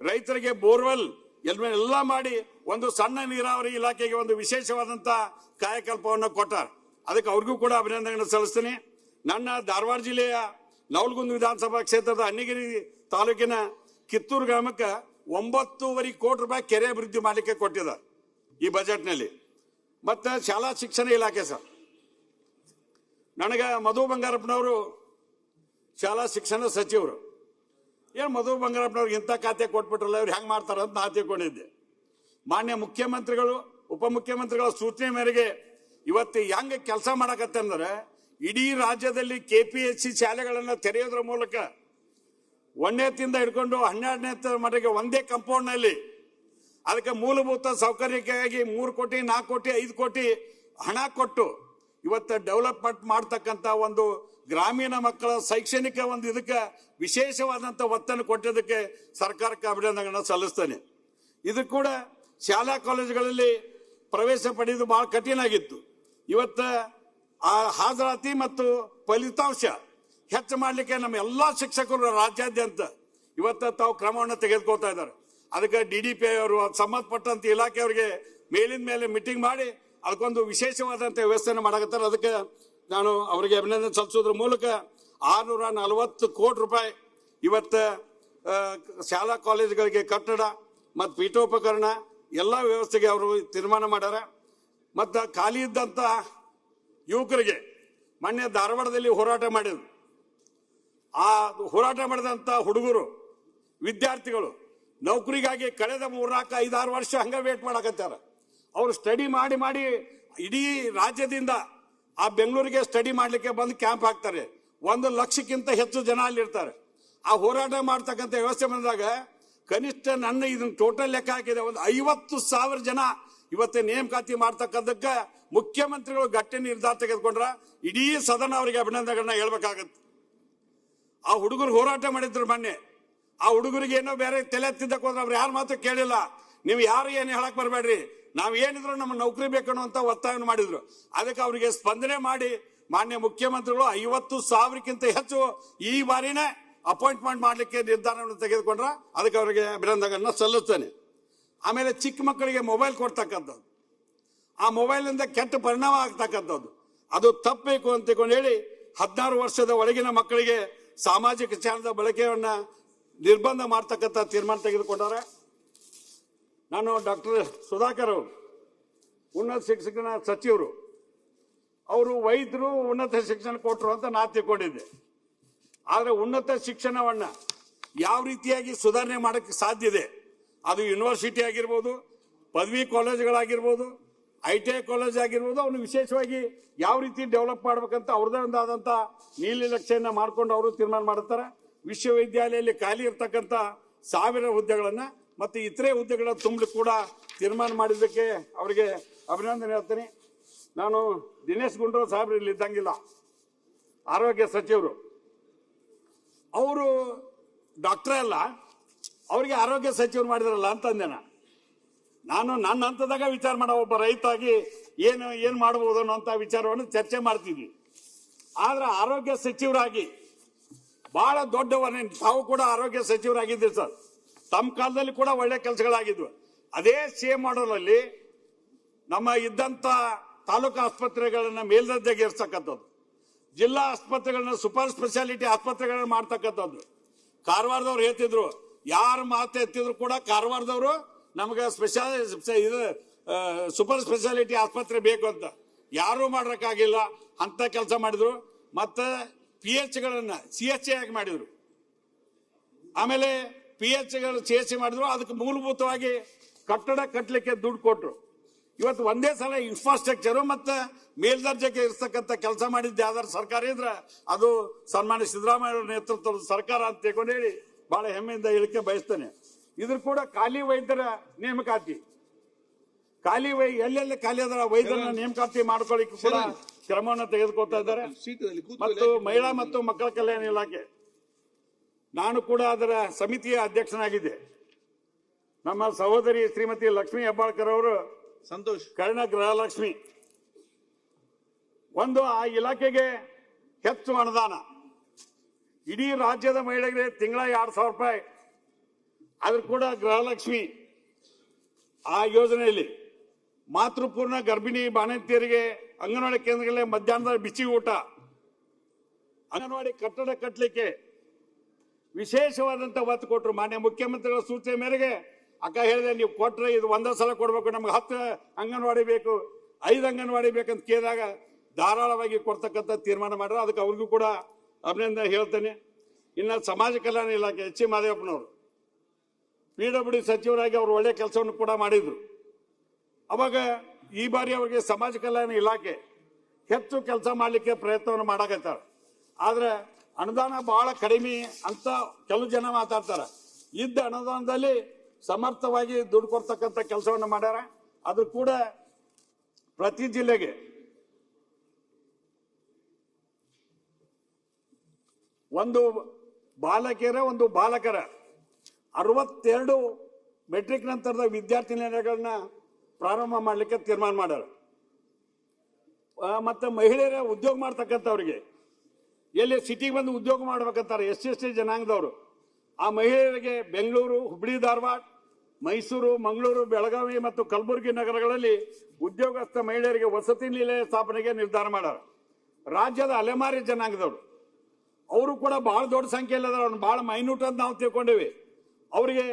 [SPEAKER 1] ರೈತರಿಗೆ ಬೋರ್ವೆಲ್ ಎಲ್ಲ ಮಾಡಿ ಒಂದು ಸಣ್ಣ ನೀರಾವರಿ ಇಲಾಖೆಗೆ ಒಂದು ವಿಶೇಷವಾದಂತ ಕಾಯಕಲ್ಪವನ್ನು ಕೊಟ್ಟಾರ. ಅದಕ್ಕೆ ಅವ್ರಿಗೂ ಕೂಡ ಅಭಿನಂದನೆ ಸಲ್ಲಿಸ್ತೇನೆ. ನನ್ನ ಧಾರವಾಡ ಜಿಲ್ಲೆಯ ನವಲಗುಂದ ವಿಧಾನಸಭಾ ಕ್ಷೇತ್ರದ ಅಣ್ಣಿಗಿರಿ ತಾಲೂಕಿನ ಕಿತ್ತೂರು ಗ್ರಾಮಕ್ಕೆ 9.5 ಕೋಟಿ ರೂಪಾಯಿ ಕೆರೆ ಅಭಿವೃದ್ಧಿ ಮಾಡಲಿಕ್ಕೆ ಕೊಟ್ಟಿದ್ದಾರೆ ಈ ಬಜೆಟ್ನಲ್ಲಿ. ಮತ್ತೆ ಶಾಲಾ ಶಿಕ್ಷಣ ಇಲಾಖೆ ಸರ್, ನನಗೆ ಮಧು ಬಂಗಾರಪ್ಪನವರು ಶಾಲಾ ಶಿಕ್ಷಣ ಸಚಿವರು, ಏನು ಮಧು ಬಂಗಾರಪ್ಪನವ್ರಿಗೆ ಇಂಥ ಖಾತೆ ಕೊಟ್ಬಿಟ್ರಲ್ಲ, ಇವ್ರು ಹೆಂಗೆ ಮಾಡ್ತಾರೆ ಅಂತ ನಾ ತಿಳ್ಕೊಂಡಿದ್ದೆ. ಮಾನ್ಯ ಮುಖ್ಯಮಂತ್ರಿಗಳು ಉಪಮುಖ್ಯಮಂತ್ರಿಗಳ ಸೂಚನೆ ಮೇರೆಗೆ ಇವತ್ತು ಹೆಂಗೆ ಕೆಲಸ ಮಾಡಕತ್ತಂದ್ರೆ, ಇಡೀ ರಾಜ್ಯದಲ್ಲಿ KPSC ಶಾಲೆಗಳನ್ನು ತೆರೆಯೋದ್ರ ಮೂಲಕ 1ನೇತಿಂದ ಹಿಡ್ಕೊಂಡು 12ನೇ ಮಟ್ಟಿಗೆ ಒಂದೇ ಕಾಂಪೌಂಡ್ನಲ್ಲಿ ಅದಕ್ಕೆ ಮೂಲಭೂತ ಸೌಕರ್ಯಕ್ಕಾಗಿ 3 ಕೋಟಿ 4 ಕೋಟಿ 5 ಕೋಟಿ ಹಣ ಕೊಟ್ಟು ಇವತ್ತು ಡೆವಲಪ್ಮೆಂಟ್ ಮಾಡ್ತಕ್ಕಂಥ ಒಂದು ಗ್ರಾಮೀಣ ಮಕ್ಕಳ ಶೈಕ್ಷಣಿಕ ಒಂದು ಇದಕ್ಕೆ ವಿಶೇಷವಾದಂಥ ಒತ್ತನ್ನು ಕೊಟ್ಟಿದ್ದಕ್ಕೆ ಸರ್ಕಾರಕ್ಕೆ ಅಭಿನಂದನೆಗಳನ್ನು ಸಲ್ಲಿಸ್ತೇನೆ. ಇದು ಕೂಡ ಶಾಲಾ ಕಾಲೇಜುಗಳಲ್ಲಿ ಪ್ರವೇಶ ಪಡೆಯುವುದು ಬಹಳ ಕಠಿಣ ಆಗಿತ್ತು. ಇವತ್ತು ಆ ಹಾಜರಾತಿ ಮತ್ತು ಫಲಿತಾಂಶ ಹೆಚ್ಚು ಮಾಡಲಿಕ್ಕೆ ನಮ್ಮ ಎಲ್ಲ ಶಿಕ್ಷಕರು ರಾಜ್ಯಾದ್ಯಂತ ಇವತ್ತು ತಾವು ಕ್ರಮವನ್ನು ತೆಗೆದುಕೊಳ್ತಾ ಇದ್ದಾರೆ. ಅದಕ್ಕೆ DDP ಅವರು ಸಂಬಂಧಪಟ್ಟಂತ ಇಲಾಖೆಯವರಿಗೆ ಮೇಲಿನ ಮೇಲೆ ಮೀಟಿಂಗ್ ಮಾಡಿ ಅದಕ್ಕೊಂದು ವಿಶೇಷವಾದಂಥ ವ್ಯವಸ್ಥೆಯನ್ನು ಮಾಡಕತ್ತಾರೆ. ಅದಕ್ಕೆ ನಾನು ಅವರಿಗೆ ಅಭಿನಂದನೆ ಸಲ್ಲಿಸೋದ್ರ ಮೂಲಕ 640 ಕೋಟಿ ರೂಪಾಯಿ ಇವತ್ತು ಶಾಲಾ ಕಾಲೇಜುಗಳಿಗೆ ಕಟ್ಟಡ ಮತ್ತು ಪೀಠೋಪಕರಣ ಎಲ್ಲ ವ್ಯವಸ್ಥೆಗೆ ಅವರು ತೀರ್ಮಾನ ಮಾಡ್ಯಾರ. ಮತ್ತು ಖಾಲಿ ಇದ್ದಂಥ ಯುವಕರಿಗೆ ಮೊನ್ನೆ ಧಾರವಾಡದಲ್ಲಿ ಹೋರಾಟ ಮಾಡಿದ್ರು. ಆ ಹೋರಾಟ ಮಾಡಿದಂಥ ಹುಡುಗರು ವಿದ್ಯಾರ್ಥಿಗಳು ನೌಕರಿಗಾಗಿ ಕಳೆದ 3-4-5-6 ವರ್ಷ ಹಂಗ ವೇಟ್ ಮಾಡಕತ್ತಾರ. ಅವರು ಸ್ಟಡಿ ಮಾಡಿ ಮಾಡಿ ಇಡೀ ರಾಜ್ಯದಿಂದ ಆ ಬೆಂಗಳೂರಿಗೆ ಸ್ಟಡಿ ಮಾಡಲಿಕ್ಕೆ ಬಂದು ಕ್ಯಾಂಪ್ ಹಾಕ್ತಾರೆ. 1 ಲಕ್ಷಕ್ಕಿಂತ ಹೆಚ್ಚು ಜನ ಅಲ್ಲಿರ್ತಾರೆ. ಆ ಹೋರಾಟ ಮಾಡ್ತಕ್ಕಂಥ ವ್ಯವಸ್ಥೆ ಬಂದಾಗ ಕನಿಷ್ಠ ನನ್ನ ಇದನ್ನ ಟೋಟಲ್ ಲೆಕ್ಕ ಹಾಕಿದೆ, ಒಂದು 50,000 ಜನ ಇವತ್ತು ನೇಮಕಾತಿ ಮಾಡ್ತಕ್ಕಂಥಕ್ಕೆ ಮುಖ್ಯಮಂತ್ರಿಗಳು ಗಟ್ಟಿ ನಿರ್ಧಾರ ತೆಗೆದುಕೊಂಡ್ರ ಇಡೀ ಸದನ ಅವರಿಗೆ ಅಭಿನಂದನೆಗಳನ್ನ ಹೇಳ್ಬೇಕಾಗತ್ತೆ. ಆ ಹುಡುಗರು ಹೋರಾಟ ಮಾಡಿದ್ರು ಮೊನ್ನೆ. ಆ ಹುಡುಗರಿಗೆ ಏನೋ ಬೇರೆ ತಲೆ ಎತ್ತಿದ್ದಕ್ಕೆ ಹೋದ್ರೆ ಅವ್ರು ಯಾರು ಮಾತು ಕೇಳಿಲ್ಲ. ನೀವು ಯಾರು ಏನು ಹೇಳಕ್ ಬರಬೇಡ್ರಿ, ನಾವ್ ಏನಿದ್ರು ನಮ್ಮ ನೌಕರಿ ಬೇಕನ್ನೋ ಅಂತ ಒತ್ತಾಯವನ್ನು ಮಾಡಿದ್ರು. ಅದಕ್ಕೆ ಅವರಿಗೆ ಸ್ಪಂದನೆ ಮಾಡಿ ಮಾನ್ಯ ಮುಖ್ಯಮಂತ್ರಿಗಳು 50,000ಕ್ಕಿಂತ ಹೆಚ್ಚು ಈ ಬಾರಿನೇ ಅಪಾಯಿಂಟ್ಮೆಂಟ್ ಮಾಡಲಿಕ್ಕೆ ನಿರ್ಧಾರವನ್ನು ತೆಗೆದುಕೊಂಡ್ರ ಅದಕ್ಕೆ ಅವರಿಗೆ ಅಭಿನಂದನೆಗಳನ್ನ ಸಲ್ಲಿಸ್ತೇನೆ. ಆಮೇಲೆ ಚಿಕ್ಕ ಮಕ್ಕಳಿಗೆ ಮೊಬೈಲ್ ಕೊಡ್ತಕ್ಕಂಥದ್ದು, ಆ ಮೊಬೈಲ್ನಿಂದ ಕೆಟ್ಟ ಪರಿಣಾಮ ಆಗ್ತಕ್ಕಂಥದ್ದು ಅದು ತಪ್ಪಬೇಕು ಅಂತ ಹೇಳಿ 16 ವರ್ಷದ ಒಳಗಿನ ಮಕ್ಕಳಿಗೆ ಸಾಮಾಜಿಕ ಜಾಲದ ಬಳಕೆಯನ್ನ ನಿರ್ಬಂಧ ಮಾಡ್ತಕ್ಕಂಥ ತೀರ್ಮಾನ ತೆಗೆದುಕೊಂಡಾರೆ. ನಾನು ಡಾಕ್ಟರ್ ಸುಧಾಕರ್ ಅವರು ಉನ್ನತ ಶಿಕ್ಷಣ ಸಚಿವರು, ಅವರು ವೈದ್ಯರು ಉನ್ನತ ಶಿಕ್ಷಣ ಕೊಟ್ಟರು ಅಂತ ನಾ ತಿಳ್ಕೊಂಡಿದ್ದೆ. ಆದರೆ ಉನ್ನತ ಶಿಕ್ಷಣವನ್ನ ಯಾವ ರೀತಿಯಾಗಿ ಸುಧಾರಣೆ ಮಾಡಕ್ಕೆ ಸಾಧ್ಯ ಇದೆ, ಅದು ಯೂನಿವರ್ಸಿಟಿ ಆಗಿರ್ಬೋದು, ಪದವಿ ಕಾಲೇಜುಗಳಾಗಿರ್ಬೋದು, ITI ಕಾಲೇಜ್ ಆಗಿರ್ಬೋದು, ಅವನು ವಿಶೇಷವಾಗಿ ಯಾವ ರೀತಿ ಡೆವಲಪ್ ಮಾಡ್ಬೇಕಂತ ಅವ್ರದೇ ಒಂದಾದಂಥ ನೀಲಿ ನಕ್ಷೆಯನ್ನ ಮಾಡ್ಕೊಂಡು ಅವರು ತೀರ್ಮಾನ ಮಾಡುತ್ತಾರೆ. ವಿಶ್ವವಿದ್ಯಾಲಯದಲ್ಲಿ ಖಾಲಿ ಇರ್ತಕ್ಕಂಥ 1000 ಹುದ್ದೆಗಳನ್ನ ಮತ್ತು ಇತರೆ ಹುದ್ದೆಗಳನ್ನ ತುಂಬಲಿಕ್ಕೆ ಕೂಡ ತೀರ್ಮಾನ ಮಾಡಿದ್ದಕ್ಕೆ ಅವರಿಗೆ ಅಭಿನಂದನೆ ಹೇಳ್ತೀನಿ. ನಾನು ದಿನೇಶ್ ಗುಂಡೂರಾವ್ ಸಾಹೇಬ್ರು ಇಲ್ಲಿ ಇದ್ದಂಗಿಲ್ಲ, ಆರೋಗ್ಯ ಸಚಿವರು, ಅವರು ಡಾಕ್ಟರ್ ಅಲ್ಲ, ಅವರಿಗೆ ಆರೋಗ್ಯ ಸಚಿವರು ಮಾಡಿದ್ರಲ್ಲ ಅಂತಂದೆ ನಾನು ನನ್ನ ಹಂತದಾಗ ವಿಚಾರ ಮಾಡೋ ಒಬ್ಬ ರೈತಾಗಿ ಏನು ಮಾಡಬಹುದು ಅನ್ನೋಂಥ ವಿಚಾರವನ್ನು ಚರ್ಚೆ ಮಾಡ್ತಿದ್ವಿ. ಆದ್ರೆ ಆರೋಗ್ಯ ಸಚಿವರಾಗಿ ಬಹಳ ದೊಡ್ಡವನೇ, ತಾವು ಕೂಡ ಆರೋಗ್ಯ ಸಚಿವರಾಗಿದ್ದೀರಿ ಸರ್. ತಮ್ಮ ಕಾಲದಲ್ಲಿ ಕೂಡ ಒಳ್ಳೆ ಕೆಲಸಗಳಾಗಿದ್ವು. ಅದೇ ಸೇಮ್ ಮಾಡಲಲ್ಲಿ ನಮ್ಮ ಇದ್ದಂತ ತಾಲೂಕು ಆಸ್ಪತ್ರೆಗಳನ್ನ ಮೇಲ್ದರ್ಜೆಗೆ ಏರ್ಸಕ್ಕಂಥದ್ದು, ಜಿಲ್ಲಾ ಆಸ್ಪತ್ರೆಗಳನ್ನ ಸೂಪರ್ ಸ್ಪೆಷಾಲಿಟಿ ಆಸ್ಪತ್ರೆಗಳನ್ನ ಮಾಡ್ತಕ್ಕಂಥದ್ದು. ಕಾರವಾರದವ್ರು ಹೇಳ್ತಿದ್ರು, ಯಾರು ಮಾತು ಎತ್ತಿದ್ರು ಕೂಡ ಕಾರವಾರದವರು ನಮಗೆ ಸೂಪರ್ ಸ್ಪೆಷಾಲಿಟಿ ಆಸ್ಪತ್ರೆ ಬೇಕು ಅಂತ. ಯಾರೂ ಮಾಡ್ರಕ್ಕಾಗಿಲ್ಲ ಅಂತ ಕೆಲಸ ಮಾಡಿದ್ರು. ಮತ್ತೆ PHಗಳನ್ನ CHA ಆಗಿ ಮಾಡಿದ್ರು. ಆಮೇಲೆ PHಗಳು CHA ಮಾಡಿದ್ರು. ಅದಕ್ಕೆ ಮೂಲಭೂತವಾಗಿ ಕಟ್ಟಡ ಕಟ್ಟಲಿಕ್ಕೆ ದುಡ್ಡು ಕೊಟ್ರು. ಇವತ್ತು ಒಂದೇ ಸಲ ಇನ್ಫ್ರಾಸ್ಟ್ರಕ್ಚರು ಮತ್ತೆ ಮೇಲ್ದರ್ಜೆಗೆ ಇರ್ತಕ್ಕಂಥ ಕೆಲಸ ಮಾಡಿದ್ದು ಯಾವ್ದಾರು ಸರ್ಕಾರ ಇದ್ರೆ ಅದು ಸನ್ಮಾನ್ಯ ಸಿದ್ದರಾಮಯ್ಯ ಅವರ ನೇತೃತ್ವದ ಸರ್ಕಾರ ಅಂತ ತಿಳ್ಕೊಂಡು ಹೇಳಿ ಬಹಳ ಹೆಮ್ಮೆಯಿಂದ ಹೇಳಿಕೆ ಬಯಸ್ತೇನೆ. ಇದ್ರ ಕೂಡ ಖಾಲಿ ವೈದ್ಯರ ನೇಮಕಾತಿ, ಎಲ್ಲೆಲ್ಲಿ ಖಾಲಿ ಅದರ ವೈದ್ಯರನ್ನ ನೇಮಕಾತಿ ಮಾಡ್ಕೊಳ್ಳಿಕ್ಕೆ ಕೂಡ ಕ್ರಮವನ್ನು ತೆಗೆದುಕೊಳ್ತಾ ಇದ್ದಾರೆ. ಮತ್ತು ಮಹಿಳಾ ಮತ್ತು ಮಕ್ಕಳ ಕಲ್ಯಾಣ ಇಲಾಖೆ, ನಾನು ಕೂಡ ಅದರ ಸಮಿತಿಯ ಅಧ್ಯಕ್ಷನಾಗಿದ್ದೆ. ನಮ್ಮ ಸಹೋದರಿ ಶ್ರೀಮತಿ ಲಕ್ಷ್ಮೀ ಹೆಬ್ಬಾಳ್ಕರ್ ಅವರು
[SPEAKER 2] ಸಂತೋಷ್
[SPEAKER 1] ಕರ್ಣ ಗೃಹಲಕ್ಷ್ಮಿ ಒಂದು ಆ ಇಲಾಖೆಗೆ ಹೆಚ್ಚು ಅನುದಾನ, ಇಡೀ ರಾಜ್ಯದ ಮಹಿಳೆಗೆ ತಿಂಗಳ 2,000 ರೂಪಾಯಿ. ಆದ್ರೂ ಕೂಡ ಗೃಹಲಕ್ಷ್ಮಿ ಆ ಯೋಜನೆಯಲ್ಲಿ ಮಾತೃಪೂರ್ಣ ಗರ್ಭಿಣಿ ಬಾಣಂತಿಯರಿಗೆ ಅಂಗನವಾಡಿ ಕೇಂದ್ರಗಳಲ್ಲೇ ಮಧ್ಯಾಹ್ನದ ಬಿಸಿ ಊಟ, ಅಂಗನವಾಡಿ ಕಟ್ಟಡ ಕಟ್ಟಲಿಕ್ಕೆ ವಿಶೇಷವಾದಂತ ಒತ್ತು ಕೊಟ್ಟರು. ಮಾನ್ಯ ಮುಖ್ಯಮಂತ್ರಿಗಳ ಸೂಚನೆ ಮೇರೆಗೆ ಅಕ್ಕ ಹೇಳಿದೆ, ನೀವು ಕೊಟ್ರೆ ಇದು ಒಂದೇ ಸಲ ಕೊಡಬೇಕು, ನಮ್ಗೆ 10 ಅಂಗನವಾಡಿ ಬೇಕು, 5 ಅಂಗನವಾಡಿ ಬೇಕಂತ ಕೇಳಿದಾಗ ಧಾರಾಳವಾಗಿ ಕೊಡ್ತಕ್ಕಂಥ ತೀರ್ಮಾನ ಮಾಡ್ರೆ. ಅದಕ್ಕೆ ಅವ್ರಿಗೂ ಕೂಡ ಅಭಿನಂದನೆ ಹೇಳ್ತೇನೆ. ಇನ್ನು ಸಮಾಜ ಕಲ್ಯಾಣ ಇಲಾಖೆ ಎಚ್ ಸಿ ಮಾದೇವಪ್ಪನವರು PWD ಸಚಿವರಾಗಿ ಅವರು ಒಳ್ಳೆ ಕೆಲಸವನ್ನು ಕೂಡ ಮಾಡಿದ್ರು. ಅವಾಗ ಈ ಬಾರಿ ಅವರಿಗೆ ಸಮಾಜ ಕಲ್ಯಾಣ ಇಲಾಖೆ ಹೆಚ್ಚು ಕೆಲಸ ಮಾಡಲಿಕ್ಕೆ ಪ್ರಯತ್ನವನ್ನು ಮಾಡಕತ್ತಾರೆ. ಆದ್ರೆ ಅನುದಾನ ಬಹಳ ಕಡಿಮೆ ಅಂತ ಕೆಲವು ಜನ ಮಾತಾಡ್ತಾರೆ. ಇದ್ದ ಅನುದಾನದಲ್ಲಿ ಸಮರ್ಥವಾಗಿ ದುಡ್ಡು ಕೊಡ್ತಕ್ಕಂಥ ಕೆಲಸವನ್ನು ಮಾಡ್ಯಾರ. ಅದು ಕೂಡ ಪ್ರತಿ ಜಿಲ್ಲೆಗೆ ಒಂದು ಬಾಲಕಿಯರ ಒಂದು ಬಾಲಕರ 62 ಮೆಟ್ರಿಕ್ ನಂತರದ ವಿದ್ಯಾರ್ಥಿ ನಿಲಯಗಳನ್ನ ಪ್ರಾರಂಭ ಮಾಡಲಿಕ್ಕೆ ತೀರ್ಮಾನ ಮಾಡ್ಯಾರ. ಮತ್ತೆ ಮಹಿಳೆಯರ ಉದ್ಯೋಗ ಮಾಡ್ತಕ್ಕಂಥವ್ರಿಗೆ ಎಲ್ಲಿ ಸಿಟಿಗೆ ಬಂದು ಉದ್ಯೋಗ ಮಾಡ್ಬೇಕಂತಾರೆ SC ಜನಾಂಗದವರು. ಆ ಮಹಿಳೆಯರಿಗೆ ಬೆಂಗಳೂರು, ಹುಬ್ಬಳ್ಳಿ, ಧಾರವಾಡ, ಮೈಸೂರು, ಮಂಗಳೂರು, ಬೆಳಗಾವಿ ಮತ್ತು ಕಲಬುರಗಿ ನಗರಗಳಲ್ಲಿ ಉದ್ಯೋಗಸ್ಥ ಮಹಿಳೆಯರಿಗೆ ವಸತಿ ನಿಲಯ ಸ್ಥಾಪನೆಗೆ ನಿರ್ಧಾರ ಮಾಡ್ಯಾರ. ರಾಜ್ಯದ ಅಲೆಮಾರಿ ಜನಾಂಗದವರು ಅವರು ಕೂಡ ಬಹಳ ದೊಡ್ಡ ಸಂಖ್ಯೆಯಲ್ಲಿ ಅದಾರ. ಅವ್ರನ್ನ ಬಹಳ ಮೈನ್ಯೂಟ್ ಅಂತ ನಾವು ತಿಳ್ಕೊಂಡೇವಿ. ಅವರಿಗೆ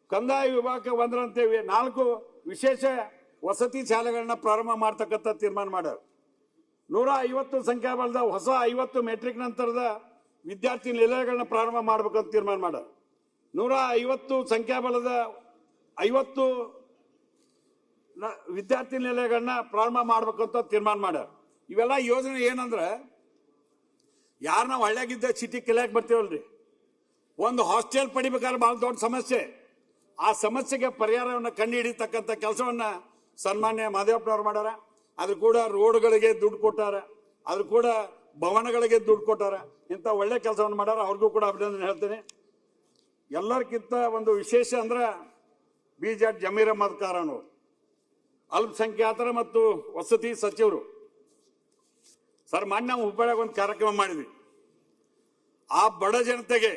[SPEAKER 1] ಕಂದಾಯ ವಿಭಾಗಕ್ಕೆ ಒಂದರಂತೇವಿ 4 ವಿಶೇಷ ವಸತಿ ಶಾಲೆಗಳನ್ನ ಪ್ರಾರಂಭ ಮಾಡ್ತಕ್ಕಂಥ ತೀರ್ಮಾನ ಮಾಡ್ಯಾರ. 150 ಸಂಖ್ಯಾಬಲದ ಹೊಸ 50 ಮೆಟ್ರಿಕ್ ನಂತರದ ವಿದ್ಯಾರ್ಥಿ ನಿಲಯಗಳನ್ನ ಪ್ರಾರಂಭ ಮಾಡ್ಬೇಕಂತ ತೀರ್ಮಾನ ಮಾಡ್ಯಾರ. 150 ಸಂಖ್ಯಾಬಲದ 50 ವಿದ್ಯಾರ್ಥಿ ನಿಲಯಗಳನ್ನ ಪ್ರಾರಂಭ ಮಾಡ್ಬೇಕಂತ ತೀರ್ಮಾನ ಮಾಡ್ಯಾರ. ಇವೆಲ್ಲ ಯೋಜನೆ ಏನಂದ್ರೆ, ಯಾರು ನಾವು ಹಳ್ಳಿಯಾಗಿದ್ದ ಸಿಟಿ ಕಲಿಯಕ್ಕೆ ಬರ್ತೀವಲ್ರಿ, ಒಂದು ಹಾಸ್ಟೆಲ್ ಪಡಿಬೇಕಾದ್ರೆ ಬಹಳ ದೊಡ್ಡ ಸಮಸ್ಯೆ. ಆ ಸಮಸ್ಯೆಗೆ ಪರಿಹಾರವನ್ನು ಕಂಡು ಹಿಡಿತಕ್ಕಂಥ ಕೆಲಸವನ್ನ ಸನ್ಮಾನ್ಯ ಮಾದೇವಪ್ಪನವ್ರು ಮಾಡ್ಯಾರ. ಅದ್ರ ಕೂಡ ರೋಡ್ಗಳಿಗೆ ದುಡ್ಡು ಕೊಟ್ಟಾರ, ಅದ್ರ ಕೂಡ ಭವನಗಳಿಗೆ ದುಡ್ಡು ಕೊಟ್ಟಾರ. ಇಂಥ ಒಳ್ಳೆ ಕೆಲಸವನ್ನು ಮಾಡ್ಯಾರ. ಅವ್ರಿಗೂ ಕೂಡ ಅಭಿನಂದನೆ ಹೇಳ್ತೇನೆ. ಎಲ್ಲರಿಗಿಂತ ಒಂದು ವಿಶೇಷ ಅಂದ್ರೆ BJ ಜಮೀರ್ ಅಹಮದ್ ಖಾನ್ ಅವರು ಅಲ್ಪಸಂಖ್ಯಾತರ ಮತ್ತು ವಸತಿ ಸಚಿವರು. ಸರ್, ಮಾನ್ಯ ನಾವು ಹುಬ್ಬಳ್ಳಿಯಾಗ ಒಂದು ಕಾರ್ಯಕ್ರಮ ಮಾಡಿದ್ವಿ. ಆ ಬಡ ಜನತೆಗೆ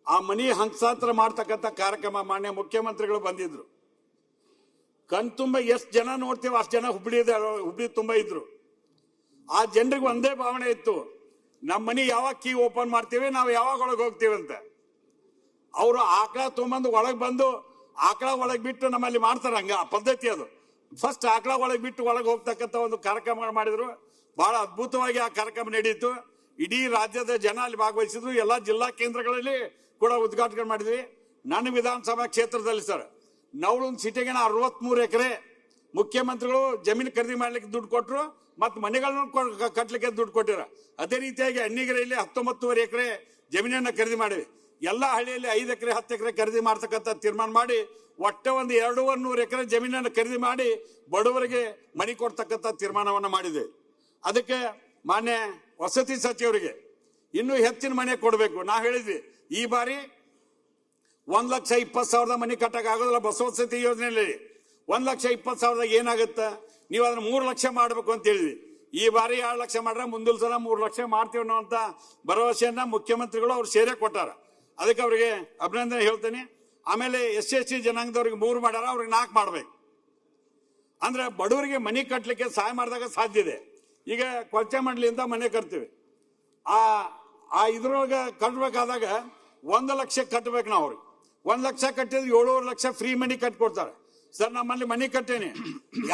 [SPEAKER 1] ಆ ಮನಿ ಹಂಸಾಂತರ ಮಾಡ್ತಕ್ಕಂಥ ಕಾರ್ಯಕ್ರಮ ಮಾನ್ಯ ಮುಖ್ಯಮಂತ್ರಿಗಳು ಬಂದಿದ್ರು. ಕಣ್ತುಂಬ ಎಷ್ಟು ಜನ ನೋಡ್ತೀವಿ ಅಷ್ಟು ಜನ ಹುಬ್ಳಿ ತುಂಬ ಇದ್ರು. ಆ ಜನರಿಗೆ ಒಂದೇ ಭಾವನೆ ಇತ್ತು, ನಮ್ಮ ಮನಿ ಯಾವಾಗ ಕೀ ಓಪನ್ ಮಾಡ್ತೀವಿ, ನಾವು ಯಾವಾಗ ಒಳಗೆ ಹೋಗ್ತೀವಿ ಅಂತ. ಅವರು ಆಕಳ ತೊಗೊಂಬಂದು ಒಳಗೆ ಬಂದು ಆಕಳ ಒಳಗೆ ಬಿಟ್ಟು ನಮ್ಮಲ್ಲಿ ಮಾಡ್ತಾರೆ. ಹಂಗ ಪದ್ಧತಿ ಅದು. ಫಸ್ಟ್ ಆಕಳ ಒಳಗೆ ಬಿಟ್ಟು ಒಳಗೆ ಹೋಗ್ತಕ್ಕಂಥ ಒಂದು ಕಾರ್ಯಕ್ರಮ ಮಾಡಿದ್ರು. ಬಹಳ ಅದ್ಭುತವಾಗಿ ಆ ಕಾರ್ಯಕ್ರಮ ನಡೆಯಿತು. ಇಡೀ ರಾಜ್ಯದ ಜನ ಅಲ್ಲಿ ಭಾಗವಹಿಸಿದ್ರು. ಎಲ್ಲ ಜಿಲ್ಲಾ ಕೇಂದ್ರಗಳಲ್ಲಿ ಕೂಡ ಉದ್ಘಾಟನೆ ಮಾಡಿದ್ವಿ. ನನ್ನ ವಿಧಾನಸಭಾ ಕ್ಷೇತ್ರದಲ್ಲಿ ಸರ್ ನವಳೂನ್ ಸಿಟಿಗೆ 63 ಎಕರೆ ಮುಖ್ಯಮಂತ್ರಿಗಳು ಜಮೀನು ಖರೀದಿ ಮಾಡ್ಲಿಕ್ಕೆ ದುಡ್ಡು ಕೊಟ್ಟರು ಮತ್ತು ಮನೆಗಳನ್ನು ಕಟ್ಟಲಿಕ್ಕೆ ದುಡ್ಡು ಕೊಟ್ಟಿರ. ಅದೇ ರೀತಿಯಾಗಿ ಅಣ್ಣಿಗೆರೆಯಲ್ಲಿ 19.5 ಎಕರೆ ಜಮೀನನ್ನು ಖರೀದಿ ಮಾಡಿವಿ. ಎಲ್ಲ ಹಳ್ಳಿಯಲ್ಲಿ 5 ಎಕರೆ 10 ಎಕರೆ ಖರೀದಿ ಮಾಡ್ತಕ್ಕಂಥ ತೀರ್ಮಾನ ಮಾಡಿ ಒಟ್ಟೆ ಒಂದು 200 ಎಕರೆ ಜಮೀನನ್ನು ಖರೀದಿ ಮಾಡಿ ಬಡವರಿಗೆ ಮನೆ ಕೊಡ್ತಕ್ಕಂಥ ತೀರ್ಮಾನವನ್ನು ಮಾಡಿದೆ. ಅದಕ್ಕೆ ಮಾನ್ಯ ವಸತಿ ಸಚಿವರಿಗೆ ಇನ್ನೂ ಹೆಚ್ಚಿನ ಮನೆ ಕೊಡಬೇಕು. ನಾ ಹೇಳಿದ್ವಿ, ಈ ಬಾರಿ 1,20,000 ಮನೆ ಕಟ್ಟಕ್ಕೆ ಆಗೋದಿಲ್ಲ. ಬಸವಸತಿ ಯೋಜನೆಯಲ್ಲಿ 1,20,000 ಏನಾಗುತ್ತೆ, ನೀವು ಅದನ್ನ 3 ಲಕ್ಷ ಮಾಡಬೇಕು ಅಂತ ಹೇಳಿದ್ವಿ. ಈ ಬಾರಿ 2 ಲಕ್ಷ ಮಾಡ್ರೆ ಮುಂದಿನ ಸಲ 3 ಲಕ್ಷ ಮಾಡ್ತೀವಿ ಅನ್ನೋಂಥ ಭರವಸೆಯನ್ನ ಮುಖ್ಯಮಂತ್ರಿಗಳು ಅವ್ರು ಸೇರೇ ಕೊಟ್ಟಾರ. ಅದಕ್ಕೆ ಅವರಿಗೆ ಅಭಿನಂದನೆ ಹೇಳ್ತೇನೆ. ಆಮೇಲೆ SC ಜನಾಂಗದವ್ರಿಗೆ 3 ಮಾಡ್ಯಾರ, ಅವ್ರಿಗೆ 4 ಮಾಡ್ಬೇಕು. ಅಂದ್ರೆ ಬಡವರಿಗೆ ಮನೆ ಕಟ್ಟಲಿಕ್ಕೆ ಸಹಾಯ ಮಾಡಿದಾಗ ಸಾಧ್ಯ ಇದೆ. ಈಗ ಕೊಳಚೆ ಮಂಡಳಿಯಿಂದ ಮನೆ ಕಟ್ತೀವಿ. ಆ ಇದ್ರೊಳಗೆ ಕಟ್ಟಬೇಕಾದಾಗ 1 ಲಕ್ಷ ಕಟ್ಟಬೇಕು. ನಾವು ಅವ್ರಿಗೆ 1 ಲಕ್ಷ ಕಟ್ಟಿದ್ರೆ 7.5 ಲಕ್ಷ ಫ್ರೀ ಮನಿ ಕಟ್ಕೊಡ್ತಾರೆ. ಸರ್, ನಮ್ಮಲ್ಲಿ ಮನೆ ಕಟ್ಟೇನಿ,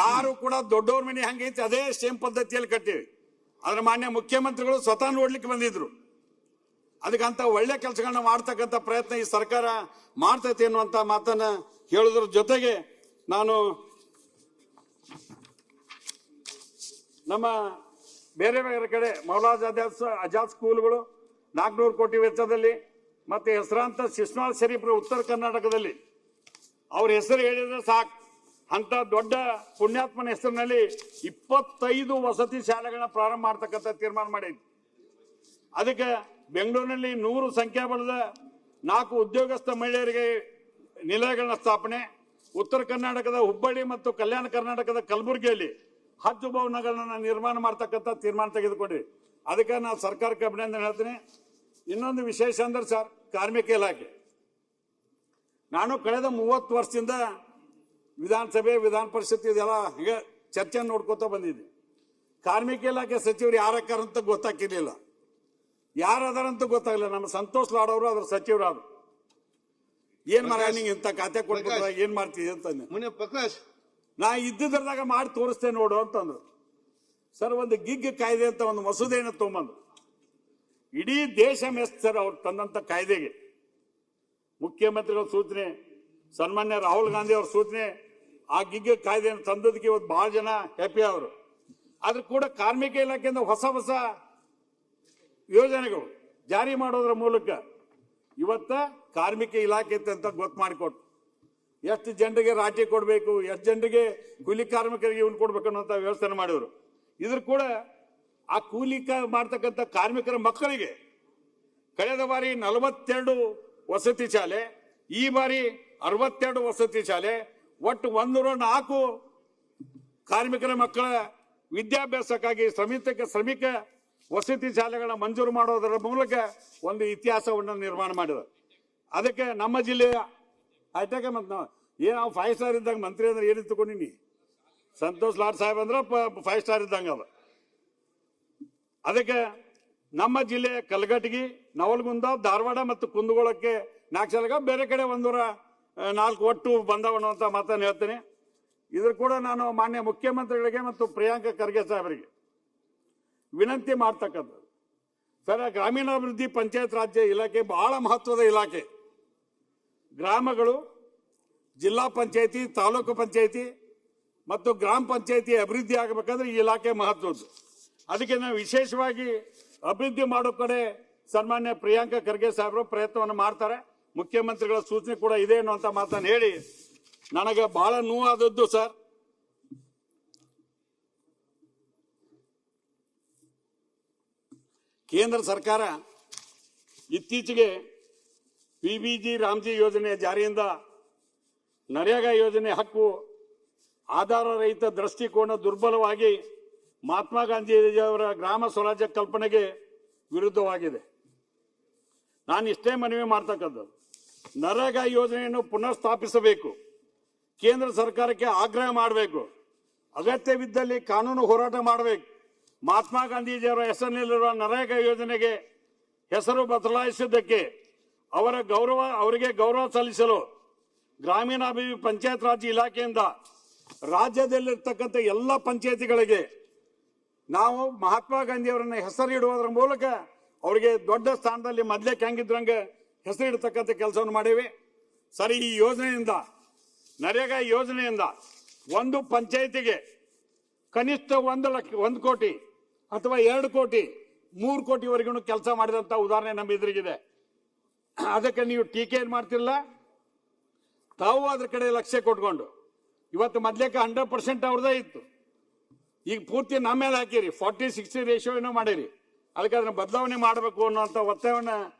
[SPEAKER 1] ಯಾರು ಕೂಡ ದೊಡ್ಡವ್ರ ಮನೆ ಹಂಗೈತಿ ಅದೇ ಸೇಮ್ ಪದ್ಧತಿಯಲ್ಲಿ ಕಟ್ಟೀವಿ. ಆದ್ರೆ ಮಾನ್ಯ ಮುಖ್ಯಮಂತ್ರಿಗಳು ಸ್ವತಃ ನೋಡ್ಲಿಕ್ಕೆ ಬಂದಿದ್ರು. ಅದಕ್ಕಂತ ಒಳ್ಳೆ ಕೆಲಸಗಳನ್ನ ಮಾಡ್ತಕ್ಕಂಥ ಪ್ರಯತ್ನ ಈ ಸರ್ಕಾರ ಮಾಡ್ತೈತೆ ಅನ್ನುವಂತ ಮಾತನ್ನ ಹೇಳೋದ್ರ ಜೊತೆಗೆ ನಾನು ನಮ್ಮ ಬೇರೆ ಬೇರೆ ಕಡೆ ಮೌಲಾಜ್ ಆಜಾದ್ ಸ್ಕೂಲ್ಗಳು 400 ಕೋಟಿ ವೆಚ್ಚದಲ್ಲಿ ಮತ್ತೆ ಹೆಸರಾಂತ ಶಿಶ್ನಾಳ್ ಶರೀಫ್ರ ಉತ್ತರ ಕರ್ನಾಟಕದಲ್ಲಿ ಅವ್ರ ಹೆಸರು ಹೇಳಿದ್ರೆ ಸಾಕು, ಅಂತ ದೊಡ್ಡ ಪುಣ್ಯಾತ್ಮನ ಹೆಸರಿನಲ್ಲಿ 25 ವಸತಿ ಶಾಲೆಗಳನ್ನ ಪ್ರಾರಂಭ ಮಾಡ್ತಕ್ಕಂಥ ತೀರ್ಮಾನ ಮಾಡಿದ್ವಿ. ಅದಕ್ಕೆ ಬೆಂಗಳೂರಿನಲ್ಲಿ 100 ಸಂಖ್ಯಾಬಲದ 4 ಉದ್ಯೋಗಸ್ಥ ಮಹಿಳೆಯರಿಗೆ ನಿಲಯಗಳನ್ನ ಸ್ಥಾಪನೆ, ಉತ್ತರ ಕರ್ನಾಟಕದ ಹುಬ್ಬಳ್ಳಿ ಮತ್ತು ಕಲ್ಯಾಣ ಕರ್ನಾಟಕದ ಕಲಬುರಗಿಯಲ್ಲಿ 10 ಭವನಗಳನ್ನ ನಿರ್ಮಾಣ ಮಾಡ್ತಕ್ಕಂಥ ತೀರ್ಮಾನ ತೆಗೆದುಕೊಂಡ್ವಿ. ಅದಕ್ಕೆ ನಾನು ಸರ್ಕಾರಕ್ಕೆ ಅಭಿನಂದನೆ ಹೇಳ್ತೀನಿ. ಇನ್ನೊಂದು ವಿಶೇಷ ಅಂದ್ರೆ ಸರ್, ಕಾರ್ಮಿಕ ಇಲಾಖೆ. ನಾನು ಕಳೆದ 30 ವರ್ಷದಿಂದ ವಿಧಾನಸಭೆ ವಿಧಾನ ಪರಿಷತ್ ಇದೆಲ್ಲ ಈಗ ಚರ್ಚೆ ನೋಡ್ಕೋತಾ ಬಂದಿದ್ದೆ. ಕಾರ್ಮಿಕ ಇಲಾಖೆ ಸಚಿವರು ಯಾರಕ್ಕಾರಂತ ಗೊತ್ತಾಗಿರ್ಲಿಲ್ಲ, ಯಾರದಾರಂತ ಗೊತ್ತಾಗಲಿಲ್ಲ. ನಮ್ಮ ಸಂತೋಷ್ ಲಾಡ್ ಅವರು ಅದ್ರ ಸಚಿವರಾದ್ರು. ಏನ್ ಮಾಡ ನಿಂಗೆ ಇಂಥ ಖಾತೆ ಕೊಟ್ಬಿಟ್ರ ಏನ್ ಮಾಡ್ತೀವಿ ಅಂತಂದೆ.
[SPEAKER 2] ಮುನೆ ಪ್ರಕಾಶ್,
[SPEAKER 1] ನಾ ಇದ್ದಿದ್ರದಾಗ ಮಾಡಿ ತೋರಿಸ್ತೇನೆ ನೋಡು ಅಂತಂದ್ರು. ಸರ್, ಒಂದು ಗಿಗ್ ಕಾಯ್ದೆ ಅಂತ ಒಂದು ಮಸೂದೆಯನ್ನು ತಗೊಂಬಂದು ಇಡೀ ದೇಶ ಮೆಚ್ಚ ಸರ್ ಅವ್ರು ತಂದಂತ ಕಾಯ್ದೆಗೆ. ಮುಖ್ಯಮಂತ್ರಿಗಳ ಸೂಚನೆ, ಸನ್ಮಾನ್ಯ ರಾಹುಲ್ ಗಾಂಧಿ ಅವ್ರ ಸೂಚನೆ, ಆ ಗಿಗ್ ಕಾಯ್ದೆಯನ್ನು ತಂದದಕ್ಕೆ ಇವತ್ತು ಬಹಳ ಜನ ಹ್ಯಾಪಿ ಅವರು. ಆದ್ರೂ ಕೂಡ ಕಾರ್ಮಿಕ ಇಲಾಖೆಯಿಂದ ಹೊಸ ಹೊಸ ಯೋಜನೆಗಳು ಜಾರಿ ಮಾಡೋದ್ರ ಮೂಲಕ ಇವತ್ತ ಕಾರ್ಮಿಕ ಇಲಾಖೆ ಅಂತ ಗೊತ್ತು ಮಾಡಿಕೊಟ್ಟು ಎಷ್ಟು ಜನರಿಗೆ ರಾಟಿ ಕೊಡಬೇಕು, ಎಷ್ಟು ಜನರಿಗೆ ಕೂಲಿ ಕಾರ್ಮಿಕರಿಗೆ ಇವನ್ ಕೊಡ್ಬೇಕು ಅನ್ನೋಂಥ ವ್ಯವಸ್ಥೆ ಮಾಡಿದ್ರು. ಇದ್ರ ಕೂಡ ಆ ಕೂಲಿ ಮಾಡ್ತಕ್ಕಂಥ ಕಾರ್ಮಿಕರ ಮಕ್ಕಳಿಗೆ ಕಳೆದ ಬಾರಿ 42 ವಸತಿ ಶಾಲೆ, ಈ ಬಾರಿ 62 ವಸತಿ ಶಾಲೆ, ಒಟ್ಟು 104 ಕಾರ್ಮಿಕರ ಮಕ್ಕಳ ವಿದ್ಯಾಭ್ಯಾಸಕ್ಕಾಗಿ ಶ್ರಮಿಕ ವಸತಿ ಶಾಲೆಗಳ ಮಂಜೂರು ಮಾಡೋದರ ಮೂಲಕ ಒಂದು ಇತಿಹಾಸವನ್ನು ನಿರ್ಮಾಣ ಮಾಡಿದರು. ಅದಕ್ಕೆ ನಮ್ಮ ಜಿಲ್ಲೆಯ ಹೈಟೆಕ್ ಮತ್ತು ನಾವು 5 ಸ್ಟಾರ್ ಇದ್ದಂಗೆ ಮಂತ್ರಿ ಅಂದ್ರೆ ಏನು ತಗೊಂಡಿನಿ, ಸಂತೋಷ್ ಲಾಡ್ ಸಾಹೇಬ್ ಅಂದ್ರೆ 5 ಸ್ಟಾರ್ ಇದ್ದಂಗೆ ಅದ. ಅದಕ್ಕೆ ನಮ್ಮ ಜಿಲ್ಲೆಯ ಕಲಘಟಗಿ, ನವಲಗುಂದ, ಧಾರವಾಡ ಮತ್ತು ಕುಂದಗೋಳಕ್ಕೆ 4 ಶಾಲೆಗ, ಬೇರೆ ಕಡೆ 104 ಒಟ್ಟು ಬಂದವ ಅನ್ನುವಂಥ ಮಾತನ್ನು ಹೇಳ್ತೇನೆ. ಇದ್ರ ಕೂಡ ನಾನು ಮಾನ್ಯ ಮುಖ್ಯಮಂತ್ರಿಗಳಿಗೆ ಮತ್ತು ಪ್ರಿಯಾಂಕ ಖರ್ಗೆ ಸಾಹೇಬರಿಗೆ ವಿನಂತಿ ಮಾಡ್ತಕ್ಕಂಥದ್ದು. ಸರ್, ಗ್ರಾಮೀಣಾಭಿವೃದ್ಧಿ ಪಂಚಾಯತ್ ರಾಜ್ಯ ಇಲಾಖೆ ಬಹಳ ಮಹತ್ವದ ಇಲಾಖೆ. ಗ್ರಾಮಗಳು, ಜಿಲ್ಲಾ ಪಂಚಾಯತಿ, ತಾಲೂಕು ಪಂಚಾಯತಿ ಮತ್ತು ಗ್ರಾಮ ಪಂಚಾಯತಿ ಅಭಿವೃದ್ಧಿ ಆಗಬೇಕಾದ್ರೆ ಈ ಇಲಾಖೆ ಮಹತ್ವದ್ದು. ಅದಕ್ಕೆ ನಾವು ವಿಶೇಷವಾಗಿ ಅಭಿವೃದ್ಧಿ ಮಾಡೋ ಕಡೆ ಸನ್ಮಾನ್ಯ ಪ್ರಿಯಾಂಕ ಖರ್ಗೆ ಸಾಹೇಬರು ಪ್ರಯತ್ನವನ್ನು ಮಾಡ್ತಾರೆ. ಮುಖ್ಯಮಂತ್ರಿಗಳ ಸೂಚನೆ ಕೂಡ ಇದೆ ಅನ್ನುವಂಥ ಮಾತನ್ನು ಹೇಳಿ ನನಗೆ ಬಹಳ ನೋವಾದದ್ದು ಸರ್, ಕೇಂದ್ರ ಸರ್ಕಾರ ಇತ್ತೀಚೆಗೆ PBG ರಾಮ್ಜಿ ಯೋಜನೆ ಜಾರಿಯಿಂದ ನರೇಗಾ ಯೋಜನೆ ಹಕ್ಕು ಆಧಾರ ರಹಿತ ದೃಷ್ಟಿಕೋನ ದುರ್ಬಲವಾಗಿ ಮಹಾತ್ಮ ಗಾಂಧೀಜಿಯವರ ಗ್ರಾಮ ಸ್ವರಾಜ್ಯ ಕಲ್ಪನೆಗೆ ವಿರುದ್ಧವಾಗಿದೆ. ನಾನು ಇಷ್ಟೇ ಮನವಿ ಮಾಡ್ತಕ್ಕಂಥದ್ದು, ನರೇಗಾ ಯೋಜನೆಯನ್ನು ಪುನಃ ಸ್ಥಾಪಿಸಬೇಕು. ಕೇಂದ್ರ ಸರ್ಕಾರಕ್ಕೆ ಆಗ್ರಹ ಮಾಡಬೇಕು. ಅಗತ್ಯವಿದ್ದಲ್ಲಿ ಕಾನೂನು ಹೋರಾಟ ಮಾಡಬೇಕು. ಮಹಾತ್ಮ ಗಾಂಧೀಜಿಯವರ ಹೆಸರಿನಲ್ಲಿರುವ ನರೇಗಾ ಯೋಜನೆಗೆ ಹೆಸರು ಬದಲಾಯಿಸಿದ್ದಕ್ಕೆ ಅವರಿಗೆ ಗೌರವ ಸಲ್ಲಿಸಲು ಗ್ರಾಮೀಣಾಭಿವೃದ್ಧಿ ಪಂಚಾಯತ್ ರಾಜ್ ಇಲಾಖೆಯಿಂದ ರಾಜ್ಯದಲ್ಲಿರ್ತಕ್ಕಂಥ ಎಲ್ಲ ಪಂಚಾಯತಿಗಳಿಗೆ ನಾವು ಮಹಾತ್ಮ ಗಾಂಧಿಯವರನ್ನ ಹೆಸರಿಡುವುದರ ಮೂಲಕ ಅವರಿಗೆ ದೊಡ್ಡ ಸ್ಥಾನದಲ್ಲಿ ಮೊದಲೇ ಹೆಂಗಿದ್ರಂಗೆ ಹೆಸರಿಡ್ತಕ್ಕಂಥ ಕೆಲಸವನ್ನು ಮಾಡೇವಿ. ಸರಿ, ಈ ಯೋಜನೆಯಿಂದ, ನರೇಗಾ ಯೋಜನೆಯಿಂದ ಒಂದು ಪಂಚಾಯತಿಗೆ ಕನಿಷ್ಠ 1 ಕೋಟಿ ಅಥವಾ 2 ಕೋಟಿ 3 ಕೋಟಿವರೆಗೂ ಕೆಲಸ ಮಾಡಿದಂತ ಉದಾಹರಣೆ ನಮ್ಮ ಎದುರಿಗಿದೆ. ಅದಕ್ಕೆ ನೀವು ಟೀಕೆ ಏನ್ ಮಾಡ್ತಿಲ್ಲ, ತಾವು ಅದ್ರ ಕಡೆ ಲಕ್ಷ್ಯ ಕೊಟ್ಕೊಂಡು ಇವತ್ತು ಮೊದ್ಲೇಕ 100% ಅವ್ರದೇ ಇತ್ತು, ಈಗ ಪೂರ್ತಿ ನಮ್ಮ ಮೇಲೆ ಹಾಕಿರಿ. 40-60 ರೇಷಿಯೋ ಏನೋ ಮಾಡಿರಿ. ಅದಕ್ಕೆ ಅದನ್ನ ಬದಲಾವಣೆ ಮಾಡಬೇಕು ಅನ್ನೋಂಥ ಒತ್ತಾಯವನ್ನ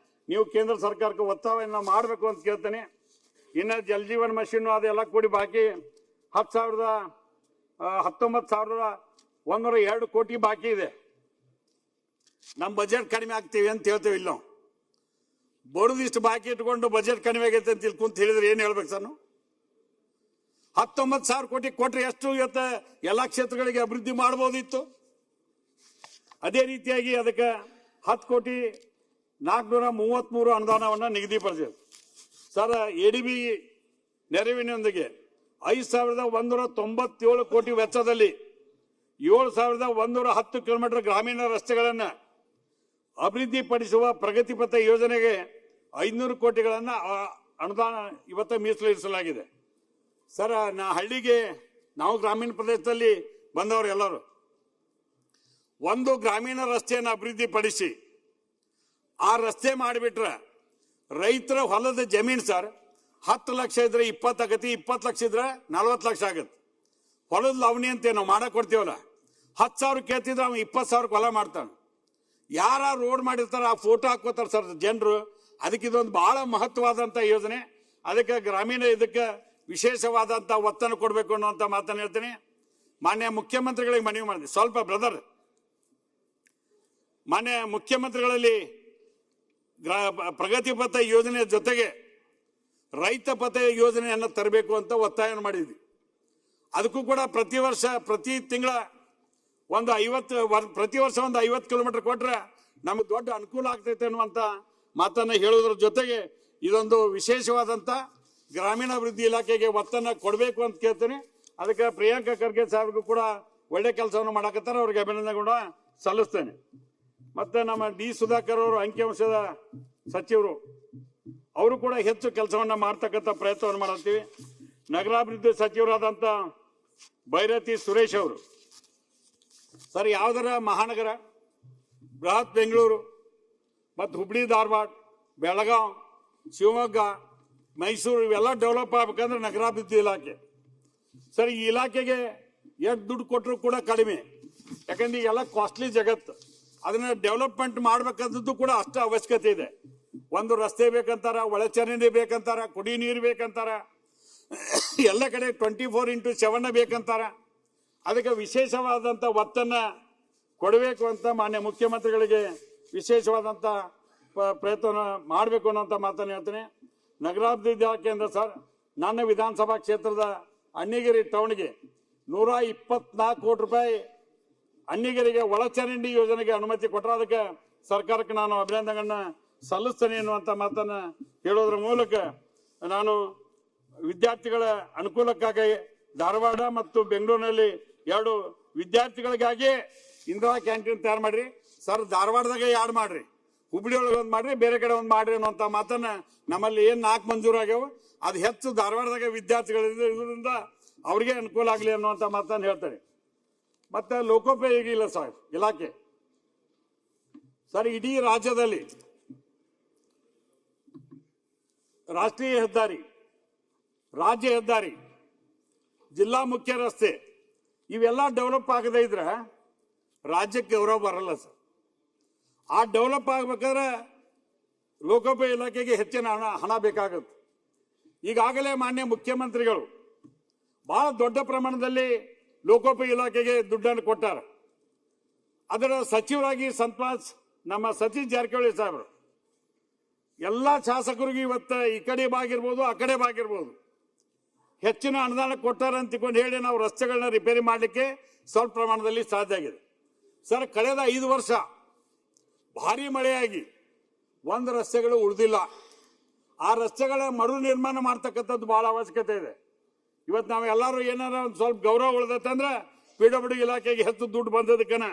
[SPEAKER 1] ನೀವು ಕೇಂದ್ರ ಸರ್ಕಾರಕ್ಕೆ ಒತ್ತಾಯವನ್ನು ಮಾಡಬೇಕು ಅಂತ ಕೇಳ್ತೇನೆ. ಇನ್ನು ಜಲ್ ಜೀವನ್ ಮಿಷನ್ ಅದೆಲ್ಲ ಕೂಡಿ ಬಾಕಿ 19,102 ಕೋಟಿ ಬಾಕಿ ಇದೆ. ನಮ್ಮ ಬಜೆಟ್ ಕಡಿಮೆ ಆಗ್ತೀವಿ ಅಂತ ಹೇಳ್ತೇವೆ. ಇಲ್ಲ, ಬರೋದಿಷ್ಟು ಬಾಕಿ ಇಟ್ಕೊಂಡು ಬಜೆಟ್ ಕಡಿಮೆ ಆಗೈತೆ ಅಂತ ಇಲ್ಲಿ ಕುಂತ ಹೇಳಿದ್ರೆ ಏನ್ ಹೇಳ್ಬೇಕು ಸರ್? 19,000 ಕೋಟಿ ಕೊಟ್ರೆ ಎಷ್ಟು ಇವತ್ತ ಎಲ್ಲಾ ಕ್ಷೇತ್ರಗಳಿಗೆ ಅಭಿವೃದ್ಧಿ ಮಾಡಬಹುದಿತ್ತು. ಅದೇ ರೀತಿಯಾಗಿ ಅದಕ್ಕೆ 10,433 ಅನುದಾನವನ್ನು ನಿಗದಿಪಡಿಸಿದೆ. ಸರ್, ADB ನೆರವಿನೊಂದಿಗೆ 5,197 ಕೋಟಿ ವೆಚ್ಚದಲ್ಲಿ 7,110 ಕಿಲೋಮೀಟರ್ ಗ್ರಾಮೀಣ ರಸ್ತೆಗಳನ್ನು ಅಭಿವೃದ್ಧಿಪಡಿಸುವ ಪ್ರಗತಿಪಥ ಯೋಜನೆಗೆ 500 ಕೋಟಿಗಳನ್ನ ಅನುದಾನ ಇವತ್ತು ಮೀಸಲಿರಿಸಲಾಗಿದೆ. ಸರ್, ಹಳ್ಳಿಗೆ ನಾವು ಗ್ರಾಮೀಣ ಪ್ರದೇಶದಲ್ಲಿ ಬಂದವರು ಎಲ್ಲರೂ ಒಂದು ಗ್ರಾಮೀಣ ರಸ್ತೆಯನ್ನು ಅಭಿವೃದ್ಧಿಪಡಿಸಿ ಆ ರಸ್ತೆ ಮಾಡಿಬಿಟ್ರೆ ರೈತರ ಹೊಲದ ಜಮೀನು ಸರ್ 10 ಲಕ್ಷ ಇದ್ರೆ 20 ಆಗತ್ತೆ, 20 ಲಕ್ಷ ಇದ್ರೆ 40 ಲಕ್ಷ ಆಗತ್ತೆ. ಹೊಲದ ಲಾವಣಿ ಅಂತ ನಾವು ಮಾಡಕ್ ಕೊಡ್ತೀವಲ್ಲ, 10,000 ಕೇಳ್ತಿದ್ರೆ ಅವ್ನು 20,000 ಹೊಲ ಮಾಡ್ತಾನೆ. ಯಾರ ರೋಡ್ ಮಾಡಿರ್ತಾರ ಆ ಫೋಟೋ ಹಾಕೋತಾರ ಸರ್ ಜನರು. ಅದಕ್ಕೆ ಇದೊಂದು ಬಹಳ ಮಹತ್ವವಾದಂತ ಯೋಜನೆ. ಅದಕ್ಕೆ ಗ್ರಾಮೀಣ ಇದಕ್ಕೆ ವಿಶೇಷವಾದಂತ ಒತ್ತನ್ನು ಕೊಡಬೇಕು ಅನ್ನುವಂತ ಮಾತನ್ನು ಹೇಳ್ತೀನಿ. ಮಾನ್ಯ ಮುಖ್ಯಮಂತ್ರಿಗಳಿಗೆ ಮನವಿ ಮಾಡಿದೆ, ಸ್ವಲ್ಪ ಬ್ರದರ್, ಮಾನ್ಯ ಮುಖ್ಯಮಂತ್ರಿಗಳಲ್ಲಿ ಪ್ರಗತಿ ಪಥ ಯೋಜನೆ ಜೊತೆಗೆ ರೈತ ಪಥ ಯೋಜನೆಯನ್ನು ತರಬೇಕು ಅಂತ ಒತ್ತಾಯ ಮಾಡಿದ್ವಿ. ಅದಕ್ಕೂ ಕೂಡ ಪ್ರತಿ ವರ್ಷ ಪ್ರತಿ ತಿಂಗಳ ಒಂದು 50 ಪ್ರತಿ ವರ್ಷ ಒಂದು 50 ಕಿಲೋಮೀಟರ್ ಕೊಟ್ರೆ ನಮ್ಗೆ ದೊಡ್ಡ ಅನುಕೂಲ ಆಗ್ತೈತೆ ಅನ್ನುವಂತ ಮಾತನ್ನ ಹೇಳುವುದರ ಜೊತೆಗೆ ಇದೊಂದು ವಿಶೇಷವಾದಂತ ಗ್ರಾಮೀಣಾಭಿವೃದ್ಧಿ ಇಲಾಖೆಗೆ ಒತ್ತನ್ನ ಕೊಡಬೇಕು ಅಂತ ಕೇಳ್ತೀನಿ. ಅದಕ್ಕೆ ಪ್ರಿಯಾಂಕಾ ಖರ್ಗೆ ಸಾಹೇಬ್ರಿಗೂ ಕೂಡ ಒಳ್ಳೆ ಕೆಲಸವನ್ನು ಮಾಡಕತ್ತಾರ, ಅವ್ರಿಗೆ ಅಭಿನಂದನೆ ಕೂಡ ಸಲ್ಲಿಸ್ತೇನೆ. ಮತ್ತೆ ನಮ್ಮ ಡಿ ಸುಧಾಕರ್ ಅವರು ಅಂಕಿಅಂಶದ ಸಚಿವರು, ಅವರು ಕೂಡ ಹೆಚ್ಚು ಕೆಲಸವನ್ನ ಮಾಡ್ತಕ್ಕಂಥ ಪ್ರಯತ್ನವನ್ನು ಮಾಡತ್ತೀವಿ. ನಗರಾಭಿವೃದ್ಧಿ ಸಚಿವರಾದಂತ ಭೈರತಿ ಸುರೇಶ್ ಅವರು ಸರ್, ಯಾವ್ದಾರ ಮಹಾನಗರ ಬೃಹತ್ ಬೆಂಗಳೂರು ಮತ್ತು ಹುಬ್ಳಿ ಧಾರವಾಡ, ಬೆಳಗಾಂ, ಶಿವಮೊಗ್ಗ, ಮೈಸೂರು ಇವೆಲ್ಲ ಡೆವಲಪ್ ಆಗ್ಬೇಕಂದ್ರೆ ನಗರಾಭಿವೃದ್ಧಿ ಇಲಾಖೆ ಸರ್, ಈ ಇಲಾಖೆಗೆ ಎಷ್ಟು ದುಡ್ಡು ಕೊಟ್ಟರು ಕೂಡ ಕಡಿಮೆ. ಯಾಕಂದ್ರೆ ಈಗೆಲ್ಲ ಕಾಸ್ಟ್ಲಿ ಜಗತ್ತು, ಅದನ್ನ ಡೆವಲಪ್ಮೆಂಟ್ ಮಾಡ್ಬೇಕಂತದ್ದು ಕೂಡ ಅಷ್ಟು ಅವಶ್ಯಕತೆ ಇದೆ. ಒಂದು ರಸ್ತೆ ಬೇಕಂತಾರ, ಒಳಚರಂಡಿ ಬೇಕಂತಾರ, ಕುಡಿ ನೀರು ಬೇಕಂತಾರ, ಎಲ್ಲ ಕಡೆ 24x7 ಬೇಕಂತಾರ. ಅದಕ್ಕೆ ವಿಶೇಷವಾದಂತ ಒತ್ತನ್ನ ಕೊಡಬೇಕು ಅಂತ ಮಾನ್ಯ ಮುಖ್ಯಮಂತ್ರಿಗಳಿಗೆ ವಿಶೇಷವಾದಂತ ಪ್ರಯತ್ನ ಮಾಡಬೇಕು ಅನ್ನೋಂಥ ಮಾತನ್ನು ಹೇಳ್ತೇನೆ. ನಗರಾಭಿವೃದ್ಧಿ ಇಲಾಖೆಯಿಂದ ಸರ್, ನನ್ನ ವಿಧಾನಸಭಾ ಕ್ಷೇತ್ರದ ಅಣ್ಣಿಗೇರಿ ಟೌನ್ಗೆ 124 ಕೋಟಿ ರೂಪಾಯಿ ಅಣ್ಣಿಗೇರಿಗೆ ಒಳಚರಂಡಿ ಯೋಜನೆಗೆ ಅನುಮತಿ ಕೊಟ್ಟರೆ ಅದಕ್ಕೆ ಸರ್ಕಾರಕ್ಕೆ ನಾನು ಅಭಿನಂದನೆಗಳನ್ನ ಸಲ್ಲಿಸ್ತೇನೆ ಎನ್ನುವಂತ ಮಾತನ್ನ ಹೇಳೋದ್ರ ಮೂಲಕ ನಾನು ವಿದ್ಯಾರ್ಥಿಗಳ ಅನುಕೂಲಕ್ಕಾಗಿ ಧಾರವಾಡ ಮತ್ತು ಬೆಂಗಳೂರಿನಲ್ಲಿ 2 ವಿದ್ಯಾರ್ಥಿಗಳಿಗಾಗಿ ಇಂದಿರಾ ಕ್ಯಾಂಟೀನ್ ತಯಾರು ಮಾಡ್ರಿ ಸರ್, ಧಾರವಾಡದಾಗ 2 ಮಾಡ್ರಿ, ಹುಬ್ಳಿ ಒಳಗೆ 1 ಮಾಡ್ರಿ, ಬೇರೆ ಕಡೆ 1 ಮಾಡ್ರಿ ಅನ್ನುವಂತ ಮಾತನ್ನ ನಮ್ಮಲ್ಲಿ ಏನ್ 4 ಮಂಜೂರಾಗ್ಯಾವ ಅದು ಹೆಚ್ಚು ಧಾರವಾಡದಾಗ ವಿದ್ಯಾರ್ಥಿಗಳಿಂದ ಅವ್ರಿಗೆ ಅನುಕೂಲ ಆಗಲಿ ಅನ್ನುವಂತ ಮಾತನ್ನ ಹೇಳ್ತಾರೆ. ಮತ್ತೆ ಲೋಕೋಪಯೋಗಿ ಇಲ್ಲ ಸರ್ ಇಲಾಖೆ ಸರ್, ಇಡೀ ರಾಜ್ಯದಲ್ಲಿ ರಾಷ್ಟ್ರೀಯ ಹೆದ್ದಾರಿ, ರಾಜ್ಯ ಹೆದ್ದಾರಿ, ಜಿಲ್ಲಾ ಮುಖ್ಯ ರಸ್ತೆ ಇವೆಲ್ಲ ಡೆವಲಪ್ ಆಗದೇ ಇದ್ರೆ ರಾಜ್ಯಕ್ಕೆ ಗೌರವ ಬರಲ್ಲ ಸರ್. ಆ ಡೆವಲಪ್ ಆಗ್ಬೇಕಾದ್ರೆ ಲೋಕೋಪಯೋಗಿ ಇಲಾಖೆಗೆ ಹೆಚ್ಚಿನ ಹಣ ಬೇಕಾಗುತ್ತೆ. ಈಗಾಗಲೇ ಮಾನ್ಯ ಮುಖ್ಯಮಂತ್ರಿಗಳು ಬಹಳ ದೊಡ್ಡ ಪ್ರಮಾಣದಲ್ಲಿ ಲೋಕೋಪಯೋಗಿ ಇಲಾಖೆಗೆ ದುಡ್ಡನ್ನು ಕೊಟ್ಟಾರ. ಅದರ ಸಚಿವರಾಗಿ ನಮ್ಮ ಸತೀಶ್ ಜಾರಕಿಹೊಳಿ ಸಾಹೇಬರು ಎಲ್ಲ ಶಾಸಕರಿಗೂ ಇವತ್ತು ಈ ಕಡೆ ಬಾಗಿರ್ಬೋದು ಆ ಕಡೆ ಬಾಗಿರ್ಬೋದು ಹೆಚ್ಚಿನ ಅನುದಾನ ಕೊಟ್ಟಾರ ಅಂತಿಕೊಂಡು ಹೇಳಿ ನಾವು ರಸ್ತೆಗಳನ್ನ ರಿಪೇರಿ ಮಾಡಲಿಕ್ಕೆ ಸ್ವಲ್ಪ ಪ್ರಮಾಣದಲ್ಲಿ ಸಾಧ್ಯ ಆಗಿದೆ ಸರ್. ಕಳೆದ 5 ವರ್ಷ ಭಾರಿ ಮಳೆಯಾಗಿ 1 ರಸ್ತೆಗಳು ಉಳಿದಿಲ್ಲ. ಆ ರಸ್ತೆಗಳ ಮರು ನಿರ್ಮಾಣ ಮಾಡ್ತಕ್ಕಂಥದ್ದು ಬಹಳ ಅವಶ್ಯಕತೆ ಇದೆ. ಇವತ್ತು ನಾವು ಎಲ್ಲರೂ ಏನಾರ ಒಂದು ಸ್ವಲ್ಪ ಗೌರವ ಉಳಿದತ್ತಂದ್ರೆ PWD ಇಲಾಖೆಗೆ ಹೆಚ್ಚು ದುಡ್ಡು ಬಂದದಕ್ಕನ,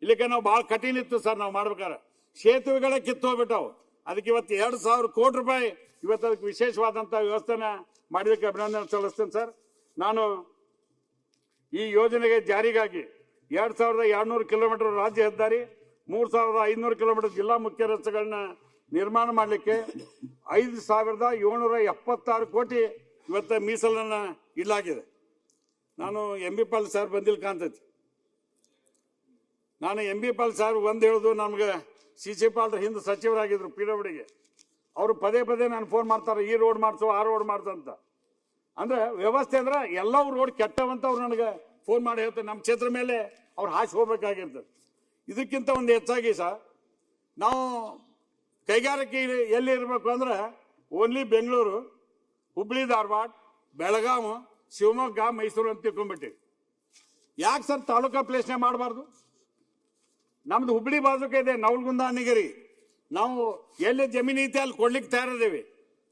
[SPEAKER 1] ಇಲ್ಲಿಕ್ಕೆ ನಾವು ಬಹಳ ಕಠಿಣ ಇತ್ತು ಸರ್. ನಾವು ಮಾಡ್ಬೇಕಾರೆ ಸೇತುವೆಗಳೇ ಕಿತ್ತು ಹೋಗ್ಬಿಟ್ಟವು. ಅದಕ್ಕೆ ಇವತ್ತು 2,000 ಕೋಟಿ ರೂಪಾಯಿ ಇವತ್ತು ಅದಕ್ಕೆ ವಿಶೇಷವಾದಂತ ವ್ಯವಸ್ಥೆನ ಮಾಡಿದಕ್ಕೆ ಅಭಿನಂದನೆ ಸಲ್ಲಿಸ್ತೇನೆ ಸರ್. ನಾನು ಈ ಯೋಜನೆಗೆ ಜಾರಿಗಾಗಿ 2,200 ಕಿಲೋಮೀಟರ್ ರಾಜ್ಯ ಹೆದ್ದಾರಿ, 3,500 ಕಿಲೋಮೀಟರ್ ಜಿಲ್ಲಾ ಮುಖ್ಯ ರಸ್ತೆಗಳನ್ನ ನಿರ್ಮಾಣ ಮಾಡಲಿಕ್ಕೆ 5,776 ಕೋಟಿ ಇವತ್ತು ಮೀಸಲನ್ನ ಇಡಲಾಗಿದೆ. ನಾನು MB ಪಾಲ್ ಸರ್ ಬಂದಿಲ್ಲ ಕಾಣ್ತೈತಿ. ನಾನು MB ಪಾಲ್ ಸರ್ ಒಂದು ಹೇಳುದು, ನಮ್ಗೆ CC ಪಾಲ್ ಹಿಂದೆ ಸಚಿವರಾಗಿದ್ರು PWDಗೆ, ಅವರು ಪದೇ ಪದೇ ನಾನು ಫೋನ್ ಮಾಡ್ತಾರೆ, ಈ ರೋಡ್ ಮಾಡ್ಸೋ ಆ ರೋಡ್ ಮಾಡ್ಸೋ ಅಂತ. ಅಂದ್ರೆ ವ್ಯವಸ್ಥೆ ಅಂದ್ರೆ ಎಲ್ಲವೂ ರೋಡ್ ಕೆಟ್ಟವಂತ ಅವ್ರು ನನಗೆ ಫೋನ್ ಮಾಡಿ ಹೇಳ್ತಾರೆ. ನಮ್ಮ ಕ್ಷೇತ್ರ ಮೇಲೆ ಅವ್ರು ಹಾಕಿ ಹೋಗ್ಬೇಕಾಗಿರ್ತದೆ. ಇದಕ್ಕಿಂತ ಒಂದು ಹೆಚ್ಚಾಗಿ ಸರ್, ನಾವು ಕೈಗಾರಿಕೆ ಎಲ್ಲಿ ಇರಬೇಕು ಅಂದ್ರೆ ಓನ್ಲಿ ಬೆಂಗಳೂರು, ಹುಬ್ಳಿ ಧಾರವಾಡ, ಬೆಳಗಾಂ, ಶಿವಮೊಗ್ಗ, ಮೈಸೂರು ಅಂತ ತಿಳ್ಕೊಂಡ್ಬಿಟ್ಟಿವಿ. ಯಾಕೆ ಸರ್ ತಾಲೂಕಾ ಪ್ಲೇಸ್ನೇ ಮಾಡಬಾರ್ದು? ನಮ್ದು ಹುಬ್ಳಿ ಬಾಜುಕ ಇದೆ, ನವಲಗುಂದ, ಅಣ್ಣಿಗೇರಿ. ನಾವು ಎಲ್ಲಿ ಜಮೀನು ಐತೆ ಅಲ್ಲಿ ಕೊಡ್ಲಿಕ್ಕೆ ತಯಾರಿದ್ದೇವೆ.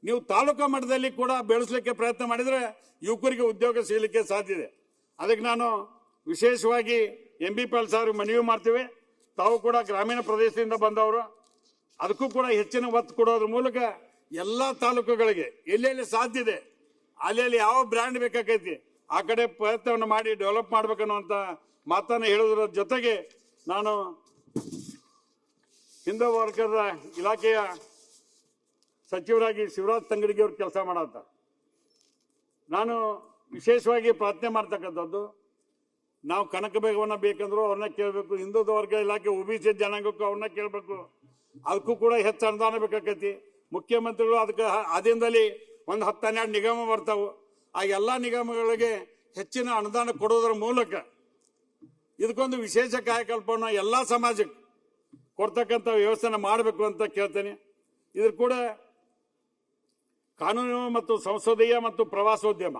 [SPEAKER 1] ನೀವು ತಾಲೂಕಾ ಮಟ್ಟದಲ್ಲಿ ಕೂಡ ಬೆಳೆಸಲಿಕ್ಕೆ ಪ್ರಯತ್ನ ಮಾಡಿದ್ರೆ ಯುವಕರಿಗೆ ಉದ್ಯೋಗ ಸಿಗಲಿಕ್ಕೆ ಸಾಧ್ಯ ಇದೆ. ಅದಕ್ಕೆ ನಾನು ವಿಶೇಷವಾಗಿ MB ಪಾಲ್ ಸರ್ ಮನವಿ ಮಾಡ್ತೀವಿ. ತಾವು ಕೂಡ ಗ್ರಾಮೀಣ ಪ್ರದೇಶದಿಂದ ಬಂದವರು, ಅದಕ್ಕೂ ಕೂಡ ಹೆಚ್ಚಿನ ಒತ್ತು ಕೊಡೋದ್ರ ಮೂಲಕ ಎಲ್ಲ ತಾಲೂಕುಗಳಿಗೆ ಎಲ್ಲೆಲ್ಲಿ ಸಾಧ್ಯ ಇದೆ ಅಲ್ಲಿ ಯಾವ ಬ್ರ್ಯಾಂಡ್ ಬೇಕಾಗೈತಿ ಆ ಕಡೆ ಪ್ರಯತ್ನವನ್ನು ಮಾಡಿ ಡೆವಲಪ್ ಮಾಡ್ಬೇಕನ್ನುವಂತ ಮಾತನ್ನ ಹೇಳೋದ್ರ ಜೊತೆಗೆ ನಾನು ಹಿಂದೂ ವರ್ಗದ ಇಲಾಖೆಯ ಸಚಿವರಾಗಿ ಶಿವರಾಜ್ ತಂಗಡಿಗೆ ಅವ್ರು ಕೆಲಸ ಮಾಡತ್ತ. ನಾನು ವಿಶೇಷವಾಗಿ ಪ್ರಾರ್ಥನೆ ಮಾಡ್ತಕ್ಕಂಥದ್ದು, ನಾವು ಕನಕ ಬೇಗವನ್ನ ಬೇಕಂದ್ರು ಅವ್ರನ್ನ ಕೇಳಬೇಕು, ಹಿಂದೂ ವರ್ಗ ಇಲಾಖೆ OBC ಜನಾಂಗಕ್ಕೂ ಅವ್ರನ್ನ ಕೇಳಬೇಕು, ಅದಕ್ಕೂ ಕೂಡ ಹೆಚ್ಚು ಅನುದಾನ ಬೇಕಾಕೈತಿ. ಮುಖ್ಯಮಂತ್ರಿಗಳು ಅದಕ್ಕೆ ಅದಿಂದಲೇ ಒಂದು 10-12 ನಿಗಮ ಬರ್ತಾವು. ಆ ಎಲ್ಲ ನಿಗಮಗಳಿಗೆ ಹೆಚ್ಚಿನ ಅನುದಾನ ಕೊಡೋದ್ರ ಮೂಲಕ ಇದಕ್ಕೊಂದು ವಿಶೇಷ ಕಾಯಕಲ್ಪವನ್ನು ಎಲ್ಲ ಸಮಾಜಕ್ಕೆ ಕೊಡ್ತಕ್ಕಂಥ ವ್ಯವಸ್ಥೆನ ಮಾಡಬೇಕು ಅಂತ ಕೇಳ್ತೇನೆ. ಇದ್ರ ಕೂಡ ಕಾನೂನು ಮತ್ತು ಸಂಸದೀಯ ಮತ್ತು ಪ್ರವಾಸೋದ್ಯಮ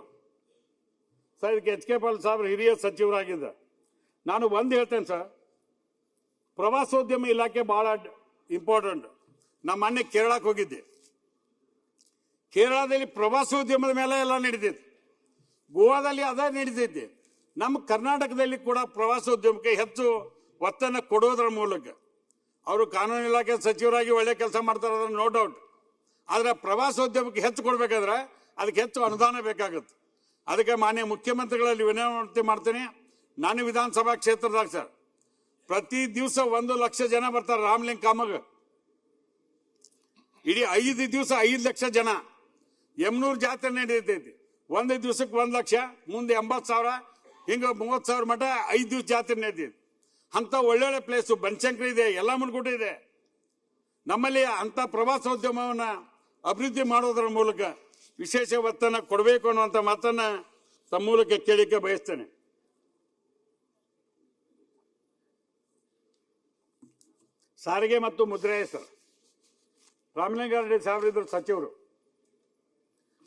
[SPEAKER 1] ಸರ್, ಇದಕ್ಕೆ HK ಪಾಲ್ ಸಾಹೇಬ್ರು ಹಿರಿಯ ಸಚಿವರಾಗಿದ್ದಾರೆ. ನಾನು ಒಂದು ಹೇಳ್ತೇನೆ ಸರ್, ಪ್ರವಾಸೋದ್ಯಮ ಇಲಾಖೆ ಬಹಳ ಇಂಪಾರ್ಟೆಂಟ್. ನಮ್ಮ ಮೊನ್ನೆ ಕೇರಳಕ್ಕೆ ಹೋಗಿದ್ದೆ. ಕೇರಳದಲ್ಲಿ ಪ್ರವಾಸೋದ್ಯಮದ ಮೇಲೆ ಎಲ್ಲ ನಡೀತೈತಿ, ಗೋವಾದಲ್ಲಿ ಅದೇ ನಡೀತೈತಿ. ನಮ್ಮ ಕರ್ನಾಟಕದಲ್ಲಿ ಕೂಡ ಪ್ರವಾಸೋದ್ಯಮಕ್ಕೆ ಹೆಚ್ಚು ಒತ್ತನ್ನು ಕೊಡೋದ್ರ ಮೂಲಕ ಅವರು ಕಾನೂನು ಇಲಾಖೆ ಸಚಿವರಾಗಿ ಒಳ್ಳೆ ಕೆಲಸ ಮಾಡ್ತಾರೆ, ಅದನ್ನು ನೋ ಡೌಟ್. ಆದರೆ ಪ್ರವಾಸೋದ್ಯಮಕ್ಕೆ ಹೆಚ್ಚು ಕೊಡಬೇಕಾದ್ರೆ ಅದಕ್ಕೆ ಹೆಚ್ಚು ಅನುದಾನ ಬೇಕಾಗುತ್ತೆ. ಅದಕ್ಕೆ ಮಾನ್ಯ ಮುಖ್ಯಮಂತ್ರಿಗಳಲ್ಲಿ ವಿನಂತಿ ಮಾಡ್ತೀನಿ. ನಾನು ವಿಧಾನಸಭಾ ಕ್ಷೇತ್ರದಾಗ ಸರ್ ಪ್ರತಿ ದಿವಸ 1 ಲಕ್ಷ ಜನ ಬರ್ತಾರೆ ರಾಮಲಿಂಗ ಕಾಮಗ್. ಇಡೀ 5 ದಿವಸ 5 ಲಕ್ಷ ಜನ. ಯಮನೂರ್ ಜಾತ್ರೆ ನಡೀತೈತಿ, 1 ದಿವಸಕ್ಕೆ 1 ಲಕ್ಷ, ಮುಂದೆ 80,000, ಹಿಂಗ 30,000 ಮಠ 5 ದಿವಸ ಜಾತ್ರೆ ನಡೀತೈತಿ. ಅಂತ ಒಳ್ಳೊಳ್ಳೆ ಪ್ಲೇಸು ಬನಶಂಕರಿ ಇದೆ, ಯಲ್ಲಮ್ಮನಗುಡ್ಡ ಇದೆ. ನಮ್ಮಲ್ಲಿ ಅಂತ ಪ್ರವಾಸೋದ್ಯಮವನ್ನ ಅಭಿವೃದ್ಧಿ ಮಾಡೋದ್ರ ಮೂಲಕ ವಿಶೇಷ ಒತ್ತನ್ನು ಕೊಡಬೇಕು ಅನ್ನುವಂಥ ಮಾತನ್ನ ತಮ್ಮ ಮೂಲಕ ಕೇಳಿಕೆ ಬಯಸ್ತೇನೆ. ಸಾರಿಗೆ ಮತ್ತು ಮುದ್ರಾಯ ಸರ್, ರಾಮಲಿಂಗಾರೆಡ್ಡಿ ಸಾಹೇಬರಿದ್ರು ಸಚಿವರು,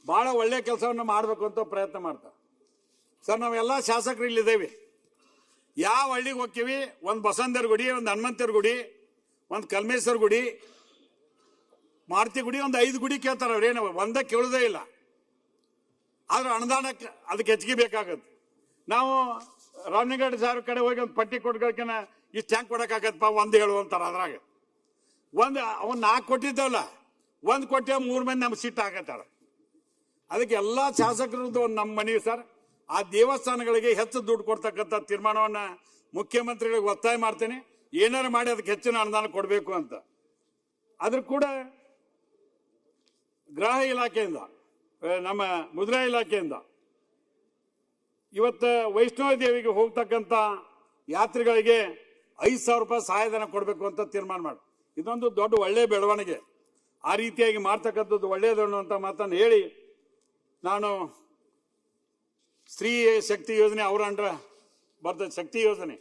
[SPEAKER 1] ಬಹಳ ಒಳ್ಳೆ ಕೆಲಸವನ್ನು ಮಾಡಬೇಕು ಅಂತ ಪ್ರಯತ್ನ ಮಾಡ್ತಾರೆ ಸರ್. ನಾವೆಲ್ಲ ಶಾಸಕರು ಇಲ್ಲಿದ್ದೇವೆ. ಯಾವ ಹಳ್ಳಿಗೆ ಹೋಗ್ತೀವಿ, ಒಂದು ಬಸವಂತರ ಗುಡಿ, ಒಂದು ಹನುಮಂತರ ಗುಡಿ, ಒಂದು ಕಲ್ಮೇಶ್ವರ ಗುಡಿ, ಮಾರುತಿ ಗುಡಿ, ಒಂದು 5 ಗುಡಿ ಕೇಳ್ತಾರೆ. ಅವ್ರೇನು ಒಂದೇ ಕೇಳೋದೇ ಇಲ್ಲ. ಆದ್ರೆ ಅನುದಾನಕ್ಕೆ ಅದಕ್ಕೆ ಹೆಚ್ಚಿಗೆ ಬೇಕಾಗತ್ತೆ. ನಾವು ರಾಮಲಿಂಗಾರೆಡ್ಡಿ ಸಾಹೇಬ್ರ ಕಡೆ ಹೋಗಿ ಒಂದು ಪಟ್ಟಿ ಕೊಟ್ಕೊಳ್ಕಿನ ಇಷ್ಟು ಹೆಂಗೆ ಕೊಡೋಕ್ಕಾಗತ್ತಪ್ಪ, 1 ಹೇಳುವಂತಾರೆ. ಅದ್ರಾಗ ಅವ್ನು 4 ಕೊಟ್ಟಿದ್ದವಲ್ಲ, 1 ಕೊಟ್ಟೆ 3 ಮಂದಿ ನಮ್ಮ ಸಿಟ್ಟು ಹಾಕತ್ತಾರ. ಅದಕ್ಕೆ ಎಲ್ಲ ಶಾಸಕರದ್ದು ಒಂದು ನಮ್ಮ ಮನವಿ ಸರ್, ಆ ದೇವಸ್ಥಾನಗಳಿಗೆ ಹೆಚ್ಚು ದುಡ್ಡು ಕೊಡ್ತಕ್ಕಂಥ ತೀರ್ಮಾನವನ್ನ ಮುಖ್ಯಮಂತ್ರಿಗಳಿಗೆ ಒತ್ತಾಯ ಮಾಡ್ತೇನೆ. ಏನಾರು ಮಾಡಿ ಅದಕ್ಕೆ ಹೆಚ್ಚಿನ ಅನುದಾನ ಕೊಡಬೇಕು ಅಂತ. ಅದ್ರ ಕೂಡ ಗೃಹ ಇಲಾಖೆಯಿಂದ, ನಮ್ಮ ಮುದ್ರಾ ಇಲಾಖೆಯಿಂದ ಇವತ್ತು ವೈಷ್ಣವ ದೇವಿಗೆ ಹೋಗ್ತಕ್ಕಂಥ ಯಾತ್ರಿಗಳಿಗೆ 5,000 ರೂಪಾಯಿ ಸಹಾಯಧನ ಕೊಡಬೇಕು ಅಂತ ತೀರ್ಮಾನ ಮಾಡಿ. ಇದೊಂದು ದೊಡ್ಡ ಒಳ್ಳೆಯ ಬೆಳವಣಿಗೆ. ಆ ರೀತಿಯಾಗಿ ಮಾಡ್ತಕ್ಕಂಥದ್ದು ಒಳ್ಳೆಯದು ಅನ್ನುವಂಥ ಮಾತನ್ನು ಹೇಳಿ, ನಾನು ಸ್ತ್ರೀ ಶಕ್ತಿ ಯೋಜನೆ ಅವರ ಅಂಡ್ರ ಬರ್ತದೆ. ಶಕ್ತಿ ಯೋಜನೆ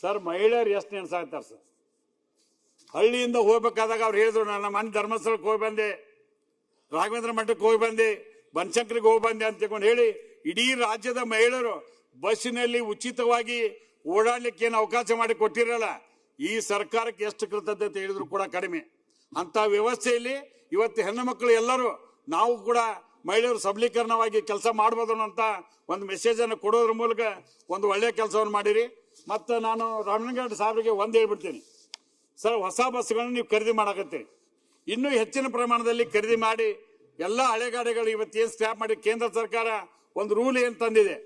[SPEAKER 1] ಸರ್, ಮಹಿಳೆಯರು ಎಷ್ಟು ನೆನೆಸಾಗ್ತಾರೆ ಸರ್. ಹಳ್ಳಿಯಿಂದ ಹೋಗ್ಬೇಕಾದಾಗ ಅವ್ರು ಹೇಳಿದ್ರು, ನನ್ನ ಮನೆ ಧರ್ಮಸ್ಥಳಕ್ಕೆ ಹೋಗಿ ಬಂದೆ, ರಾಘವೇಂದ್ರ ಮಠಕ್ಕೆ ಹೋಗಿ ಬಂದೆ, ಬನಶಂಕರಿಗೆ ಹೋಗಿ ಬಂದೆ ಅಂತ ತಿಳ್ಕೊಂಡು ಹೇಳಿ, ಇಡೀ ರಾಜ್ಯದ ಮಹಿಳೆಯರು ಬಸ್ಸಿನಲ್ಲಿ ಉಚಿತವಾಗಿ ಓಡಾಡ್ಲಿಕ್ಕೆ ಏನು ಅವಕಾಶ ಮಾಡಿ ಕೊಟ್ಟಿರಲ್ಲ. ಈ ಸರ್ಕಾರಕ್ಕೆ ಎಷ್ಟು ಕೃತಜ್ಞತೆ ಹೇಳಿದ್ರು ಕೂಡ ಕಡಿಮೆ. ಅಂತ ವ್ಯವಸ್ಥೆಯಲ್ಲಿ ಇವತ್ತು ಹೆಣ್ಣು ಮಕ್ಕಳು ಎಲ್ಲರೂ ನಾವು ಕೂಡ ಮಹಿಳೆಯರು ಸಬಲೀಕರಣವಾಗಿ ಕೆಲಸ ಮಾಡ್ಬೋದು ಅನ್ನೋಂಥ ಒಂದು ಮೆಸೇಜ್ ಅನ್ನು ಕೊಡೋದ್ರ ಮೂಲಕ ಒಂದು ಒಳ್ಳೆಯ ಕೆಲಸವನ್ನು ಮಾಡಿರಿ. ಮತ್ತು ನಾನು ರಾಮಲಿಂಗಾರೆಡ್ಡಿ ಸಾಹೇಬರಿಗೆ ಒಂದು ಹೇಳ್ಬಿಡ್ತೀನಿ ಸರ್, ಹೊಸ ಬಸ್ಗಳನ್ನು ನೀವು ಖರೀದಿ ಮಾಡಕತ್ತೀರಿ, ಇನ್ನೂ ಹೆಚ್ಚಿನ ಪ್ರಮಾಣದಲ್ಲಿ ಖರೀದಿ ಮಾಡಿ ಎಲ್ಲ ಹಳೆ ಗಾಡಿಗಳು ಇವತ್ತೇನು ಸ್ಕ್ರಾಪ್ ಮಾಡಿ ಕೇಂದ್ರ ಸರ್ಕಾರ ಒಂದು ರೂಲ್ ಏನು ತಂದಿದೆ,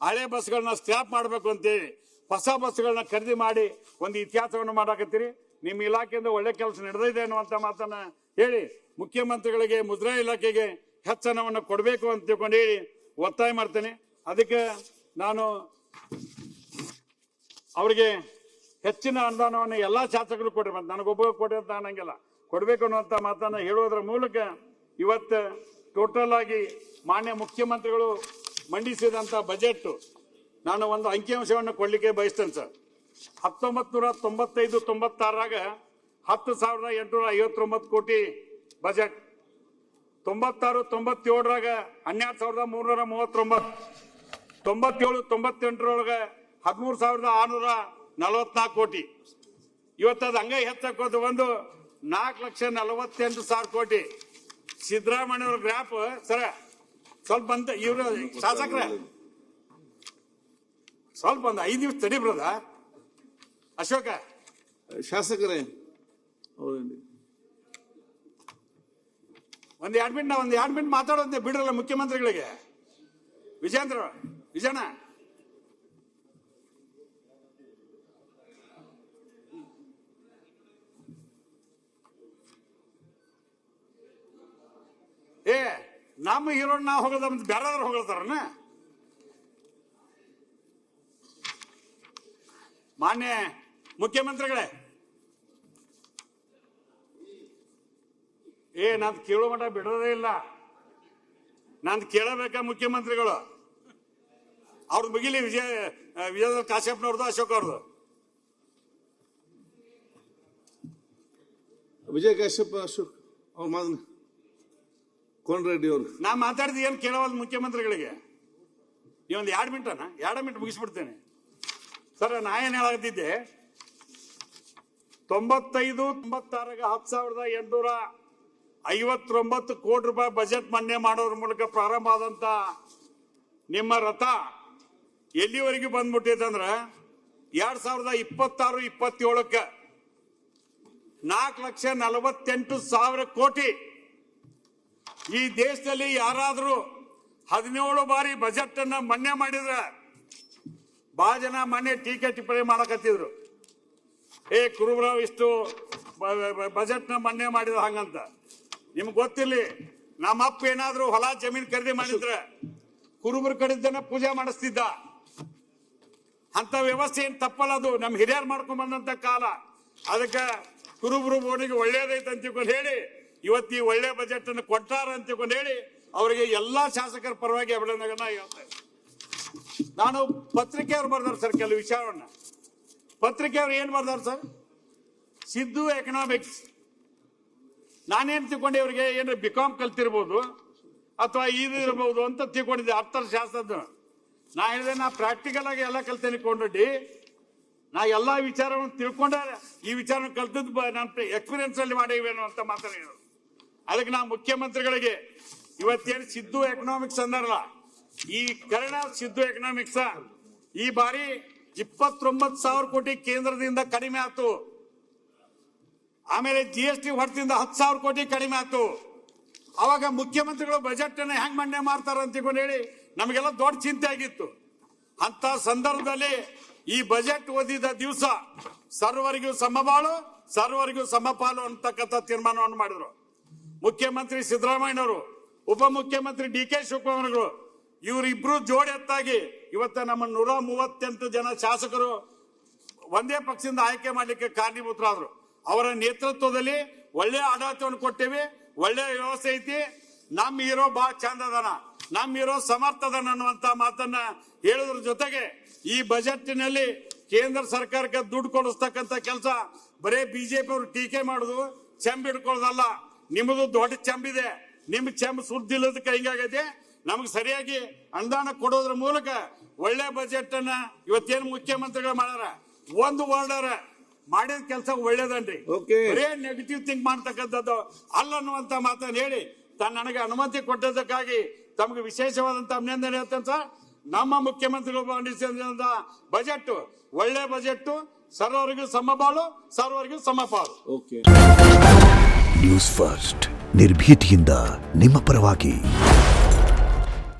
[SPEAKER 1] ಹಳೆ ಬಸ್ಗಳನ್ನ ಸ್ಕ್ರಾಪ್ ಮಾಡಬೇಕು ಅಂತೇಳಿ ಹೊಸ ಬಸ್ಗಳನ್ನ ಖರೀದಿ ಮಾಡಿ ಒಂದು ಇತಿಹಾಸವನ್ನು ಮಾಡಾಕತ್ತೀರಿ. ನಿಮ್ಮ ಇಲಾಖೆಯಿಂದ ಒಳ್ಳೆ ಕೆಲಸ ನಡೆದಿದೆ ಅನ್ನುವಂಥ ಮಾತನ್ನ ಹೇಳಿ, ಮುಖ್ಯಮಂತ್ರಿಗಳಿಗೆ ಮುದ್ರಾ ಇಲಾಖೆಗೆ ಹೆಚ್ಚನವನ್ನು ಕೊಡಬೇಕು ಅಂತ ತಿಳ್ಕೊಂಡು ಹೇಳಿ ಒತ್ತಾಯ ಮಾಡ್ತೇನೆ. ಅದಕ್ಕೆ ನಾನು ಅವರಿಗೆ ಹೆಚ್ಚಿನ ಅನುದಾನವನ್ನು ಎಲ್ಲ ಶಾಸಕರು ಕೊಡ್ರಿ, ಮತ್ತು ನನಗೊಬ್ಬ ಕೊಡಿ ಅಂತ ಅನ್ನಂಗಿಲ್ಲ, ಕೊಡಬೇಕು ಅನ್ನುವಂಥ ಮಾತನ್ನು ಹೇಳುವುದರ ಮೂಲಕ ಇವತ್ತು ಟೋಟಲ್ ಆಗಿ ಮಾನ್ಯ ಮುಖ್ಯಮಂತ್ರಿಗಳು ಮಂಡಿಸಿದಂಥ ಬಜೆಟ್ ನಾನು ಒಂದು ಅಂಕಿಅಂಶವನ್ನು ಕೊಡಲಿಕ್ಕೆ ಬಯಸ್ತೇನೆ ಸರ್. 1995-96 10,859 ಕೋಟಿ ಬಜೆಟ್, 96-97 12,339, 97-98 13,644 ಕೋಟಿ. ಇವತ್ತದು ಹಂಗೆ ಹೆಚ್ಚಾಕೋದು ಒಂದು 4,48,000 ಕೋಟಿ. ಸಿದ್ದರಾಮಯ್ಯವ್ರ ಗ್ರಾಫ್ ಸರ ಸ್ವಲ್ಪ ಅಂತ ಇವರು ಶಾಸಕರ ಸ್ವಲ್ಪ ಒಂದು 5 ನಿಮಿಷ ತಡಿ ಬ್ರದ ಅಶೋಕ.
[SPEAKER 2] ಶಾಸಕರೇ
[SPEAKER 1] ಒಂದು 2 ಮಿನಿಟ್ ಮಾತಾಡೋದೇ ಬಿಡ್ರಲ್ಲ ಮುಖ್ಯಮಂತ್ರಿಗಳಿಗೆ. ವಿಜಯಣ್ಣ ನಮ್ಮ ಹೀರೋ ನಾವು ಹೋಗೋದ ಬೇರೆಯವ್ರು ಹೋಗ್ತಾರನ. ಮಾನ್ಯ ಮುಖ್ಯಮಂತ್ರಿಗಳೇ, ನಂದು ಕೇಳೋ ಮಟ್ಟ ಬಿಡೋದೇ ಇಲ್ಲ. ನಂದು ಕೇಳಬೇಕಾ ಮುಖ್ಯಮಂತ್ರಿಗಳು? ಅವ್ರದ್ದು ಮುಗಿಲಿ. ವಿಜಯ ಕಾಶ್ಯಪ್ನವ್ರದ್ದು, ಅಶೋಕ್ ಅವ್ರದ್ದು.
[SPEAKER 2] ವಿಜಯ್ ಕಾಶ್ಯಪ್, ಅಶೋಕ್ ಅವ್ರ ಮಾತನ್ನ ಕೋನ್ ರೆಡ್ಡಿ ಅವರು.
[SPEAKER 1] ನಾ ಮಾತಾಡಿದ ಏನು ಕೇಳವಲ್ಲ ಮುಖ್ಯಮಂತ್ರಿಗಳಿಗೆ. ಈ ಒಂದು 2 ಮಿನಿಟ್ ಮುಗಿಸ್ಬಿಡ್ತೇನೆ. ಸರ್ ನಾ ಏನ್ ಹೇಳಾಕತ್ತಿದ್ದೆ 95-96ಗೆ 10,859 ಕೋಟಿ ರೂಪಾಯಿ ಬಜೆಟ್ ಮಂಡನೆ ಮಾಡೋದ್ರ ಮೂಲಕ ಪ್ರಾರಂಭ ಆದಂತ ನಿಮ್ಮ ರಥ ಎಲ್ಲಿವರೆಗೂ ಬಂದ್ಬಿಟ್ಟಿದೆ ಅಂದ್ರ 2026-27ಕ್ಕೆ 4,48,000 ಕೋಟಿ. ಈ ದೇಶದಲ್ಲಿ ಯಾರಾದ್ರೂ 17 ಬಾರಿ ಬಜೆಟ್ ಅನ್ನ ಮಂಡನೆ ಮಾಡಿದ್ರ ಬಹಳ ಜನ ಮೊನ್ನೆ ಟೀಕೆ ಟಿಪ್ಪಣಿ ಮಾಡಕತ್ತಿದ್ರು. ಕುರುಬರಾವ್ ಇಷ್ಟು ಬಜೆಟ್ ನ ಮಂಡನೆ ಮಾಡಿದ ಹಂಗಂತ. ನಿಮ್ಗೆ ಗೊತ್ತಿರ್ಲಿ, ನಮ್ಮ ಅಪ್ಪ ಏನಾದ್ರು ಹೊಲ ಜಮೀನ್ ಖರೀದಿ ಮಾಡಿದ್ರೆ ಕುರುಬರ ಕಡೆದನ್ನ ಪೂಜೆ ಮಾಡಿಸ್ತಿದ್ದ. ಅಂತ ವ್ಯವಸ್ಥೆ ಏನ್ ತಪ್ಪಲ್ಲ, ಅದು ನಮ್ಮ ಹಿರಿಯರು ಮಾಡ್ಕೊಂಡ್ ಬಂದಂತ ಕಾಲ. ಅದಕ್ಕೆ ಕುರುಬರು ಬೋರ್ಡಿಗೆ ಒಳ್ಳೇದೈತೆ ಅಂತ ತಿಳ್ಕೊಂಡು ಹೇಳಿ ಇವತ್ತು ಈ ಒಳ್ಳೆ ಬಜೆಟ್ ಅನ್ನು ಕೊಟ್ಟಾರ ಅಂತ ತಿಳ್ಕೊಂಡು ಹೇಳಿ ಅವರಿಗೆ ಎಲ್ಲಾ ಶಾಸಕರ ಪರವಾಗಿ ಅಭಿನಂದನೆ ಹೇಳ್ತೇನೆ. ನಾನು ಪತ್ರಿಕೆಯವ್ರು ಬರ್ದಾರ ಸರ್ ಕೆಲವು ವಿಚಾರವನ್ನ. ಪತ್ರಿಕೆಯವ್ರು ಏನ್ ಬರ್ದಾರ ಸರ್, ಸಿದ್ದು ಎಕನಾಮಿಕ್ಸ್. ನಾನೇನ್ ತಿಳ್ಕೊಂಡೆ ಇವ್ರಿಗೆ ಏನು ಬಿಕಾಮ್ ಕಲ್ತಿರ್ಬೋದು ಅಥವಾ ಇದು ಇರ್ಬೋದು ಅಂತ ತಿಳ್ಕೊಂಡಿದ್ದೆ, ಅರ್ಥಶಾಸ್ತ್ರದ್ದು. ನಾ ಹೇಳಿದೆ ನಾ ಪ್ರಾಕ್ಟಿಕಲ್ ಆಗಿ ಎಲ್ಲ ಕಲ್ತೇನೆ ಕೊಂಡ್ರಿ, ನಾ ಎಲ್ಲಾ ವಿಚಾರವನ್ನು ತಿಳ್ಕೊಂಡೆ ಈ ವಿಚಾರ ಕಲ್ತದ್ದು ನಾನು ಎಕ್ಸ್ಪೀರಿಯನ್ಸ್ ಅಲ್ಲಿ ಮಾಡಿವೇನು ಅಂತ ಮಾತಾಡಿದ್ರು. ಅದಕ್ಕೆ ನಾ ಮುಖ್ಯಮಂತ್ರಿಗಳಿಗೆ ಇವತ್ತೇನು ಸಿದ್ದು ಎಕನಾಮಿಕ್ಸ್ ಅಂದಾರಲ್ಲ, ಈ ಕನ್ನಡ ಸಿದ್ದು ಎಕನಾಮಿಕ್ಸ್ ಈ ಬಾರಿ 29,000 ಕೋಟಿ ಕೇಂದ್ರದಿಂದ ಕಡಿಮೆ ಆಯ್ತು. ಆಮೇಲೆ GST ಹೊರತಿಂದ 10,000 ಕೋಟಿ ಕಡಿಮೆ ಆಯ್ತು. ಅವಾಗ ಮುಖ್ಯಮಂತ್ರಿಗಳು ಬಜೆಟ್ ಅನ್ನ ಹೆಂಗ್ ಮಂಡನೆ ಮಾಡ್ತಾರ ಅಂತ ಹೇಳಿ ನಮಗೆಲ್ಲ ದೊಡ್ಡ ಚಿಂತೆ ಆಗಿತ್ತು. ಅಂತ ಸಂದರ್ಭದಲ್ಲಿ ಈ ಬಜೆಟ್ ಓದಿದ ದಿವಸ ಸರ್ವರಿಗೂ ಸಮಬಾಳು ಸರ್ವರಿಗೂ ಸಮಪಾಲು ಅಂತಕ್ಕಂಥ ತೀರ್ಮಾನವನ್ನು ಮಾಡಿದ್ರು. ಮುಖ್ಯಮಂತ್ರಿ ಸಿದ್ದರಾಮಯ್ಯನವರು, ಉಪಮುಖ್ಯಮಂತ್ರಿ DK ಶಿವಕುಮಾರ್ಗಳು ಇವರಿಬ್ರು ಜೋಡಿ ಎತ್ತಾಗಿ ಇವತ್ತ ನಮ್ಮ 138 ಜನ ಶಾಸಕರು ಒಂದೇ ಪಕ್ಷದಿಂದ ಆಯ್ಕೆ ಮಾಡಲಿಕ್ಕೆ ಕಾರಣೀಭೂತರಾದ್ರು. ಅವರ ನೇತೃತ್ವದಲ್ಲಿ ಒಳ್ಳೆ ಆಡಳಿತವನ್ನು ಕೊಟ್ಟೇವಿ, ಒಳ್ಳೆ ವ್ಯವಸ್ಥೆ ಐತಿ. ನಮ್ಮ ಹೀರೋ ಬಹಳ ಚಂದ ಅದಾನ, ನಮ್ಮ ಹೀರೋ ಸಮರ್ಥ ಅದಾನ ಅನ್ನುವಂತ ಮಾತನ್ನ ಹೇಳೋದ್ರ ಜೊತೆಗೆ ಈ ಬಜೆಟ್ನಲ್ಲಿ ಕೇಂದ್ರ ಸರ್ಕಾರಕ್ಕೆ ದುಡ್ಡು ಕೊಡಿಸ್ತಕ್ಕಂಥ ಕೆಲಸ ಬರೇ ಬಿಜೆಪಿ ಅವರು ಟೀಕೆ ಮಾಡುದು, ಚೆಂಬ್ ಹಿಡ್ಕೊಳ್ಳೋದಲ್ಲ. ನಿಮ್ಮದು ದೊಡ್ಡ ಚೆಂಬಿದೆ, ನಿಮ್ ಚೆಂಬ್ ಸುದ್ದಿಲ್ಲದಕ್ಕೆ ಹಿಂಗಾಗೈತೆ. ನಮ್ಗೆ ಸರಿಯಾಗಿ ಅನುದಾನ ಕೊಡೋದ್ರ ಮೂಲಕ ಒಳ್ಳೆ ಬಜೆಟ್ ಅನ್ನ ಇವತ್ತೇನು ಮುಖ್ಯಮಂತ್ರಿಗಳು ಮಾಡ್ಯಾರ, ಒಂದು ವರ್ಡರ್ ಮಾಡಿದ ಕೆಲಸ ಒಳ್ಳೇದನ್ರಿ. ಬರೇ ನೆಗೆಟಿವ್ ಥಿಂಕ್ ಮಾಡ್ತಕ್ಕಂಥದ್ದು ಅಲ್ಲ ಅನ್ನುವಂತ ಮಾತನ್ನು ಹೇಳಿ ನನಗೆ ಅನುಮತಿ ಕೊಟ್ಟದಕ್ಕಾಗಿ ತಮಗೆ ವಿಶೇಷವಾದಂತ ಅಭಿನಂದನೆ ಹೇಳ್ತೇನೆ ಸರ್. ನಮ್ಮ ಮುಖ್ಯಮಂತ್ರಿಗಳು ಮಂಡಿಸಿದ ಬಜೆಟ್ ಒಳ್ಳೆ ಬಜೆಟ್, ಸರ್ವರಿಗೂ ಸಮಬಾಳು ಸರ್ವರಿಗೂ ಸಮಪಾಲು.
[SPEAKER 3] ನ್ಯೂಸ್ ಫಸ್ಟ್ ನಿರ್ಭೀತಿಯಿಂದ ನಿಮ್ಮ ಪರವಾಗಿ.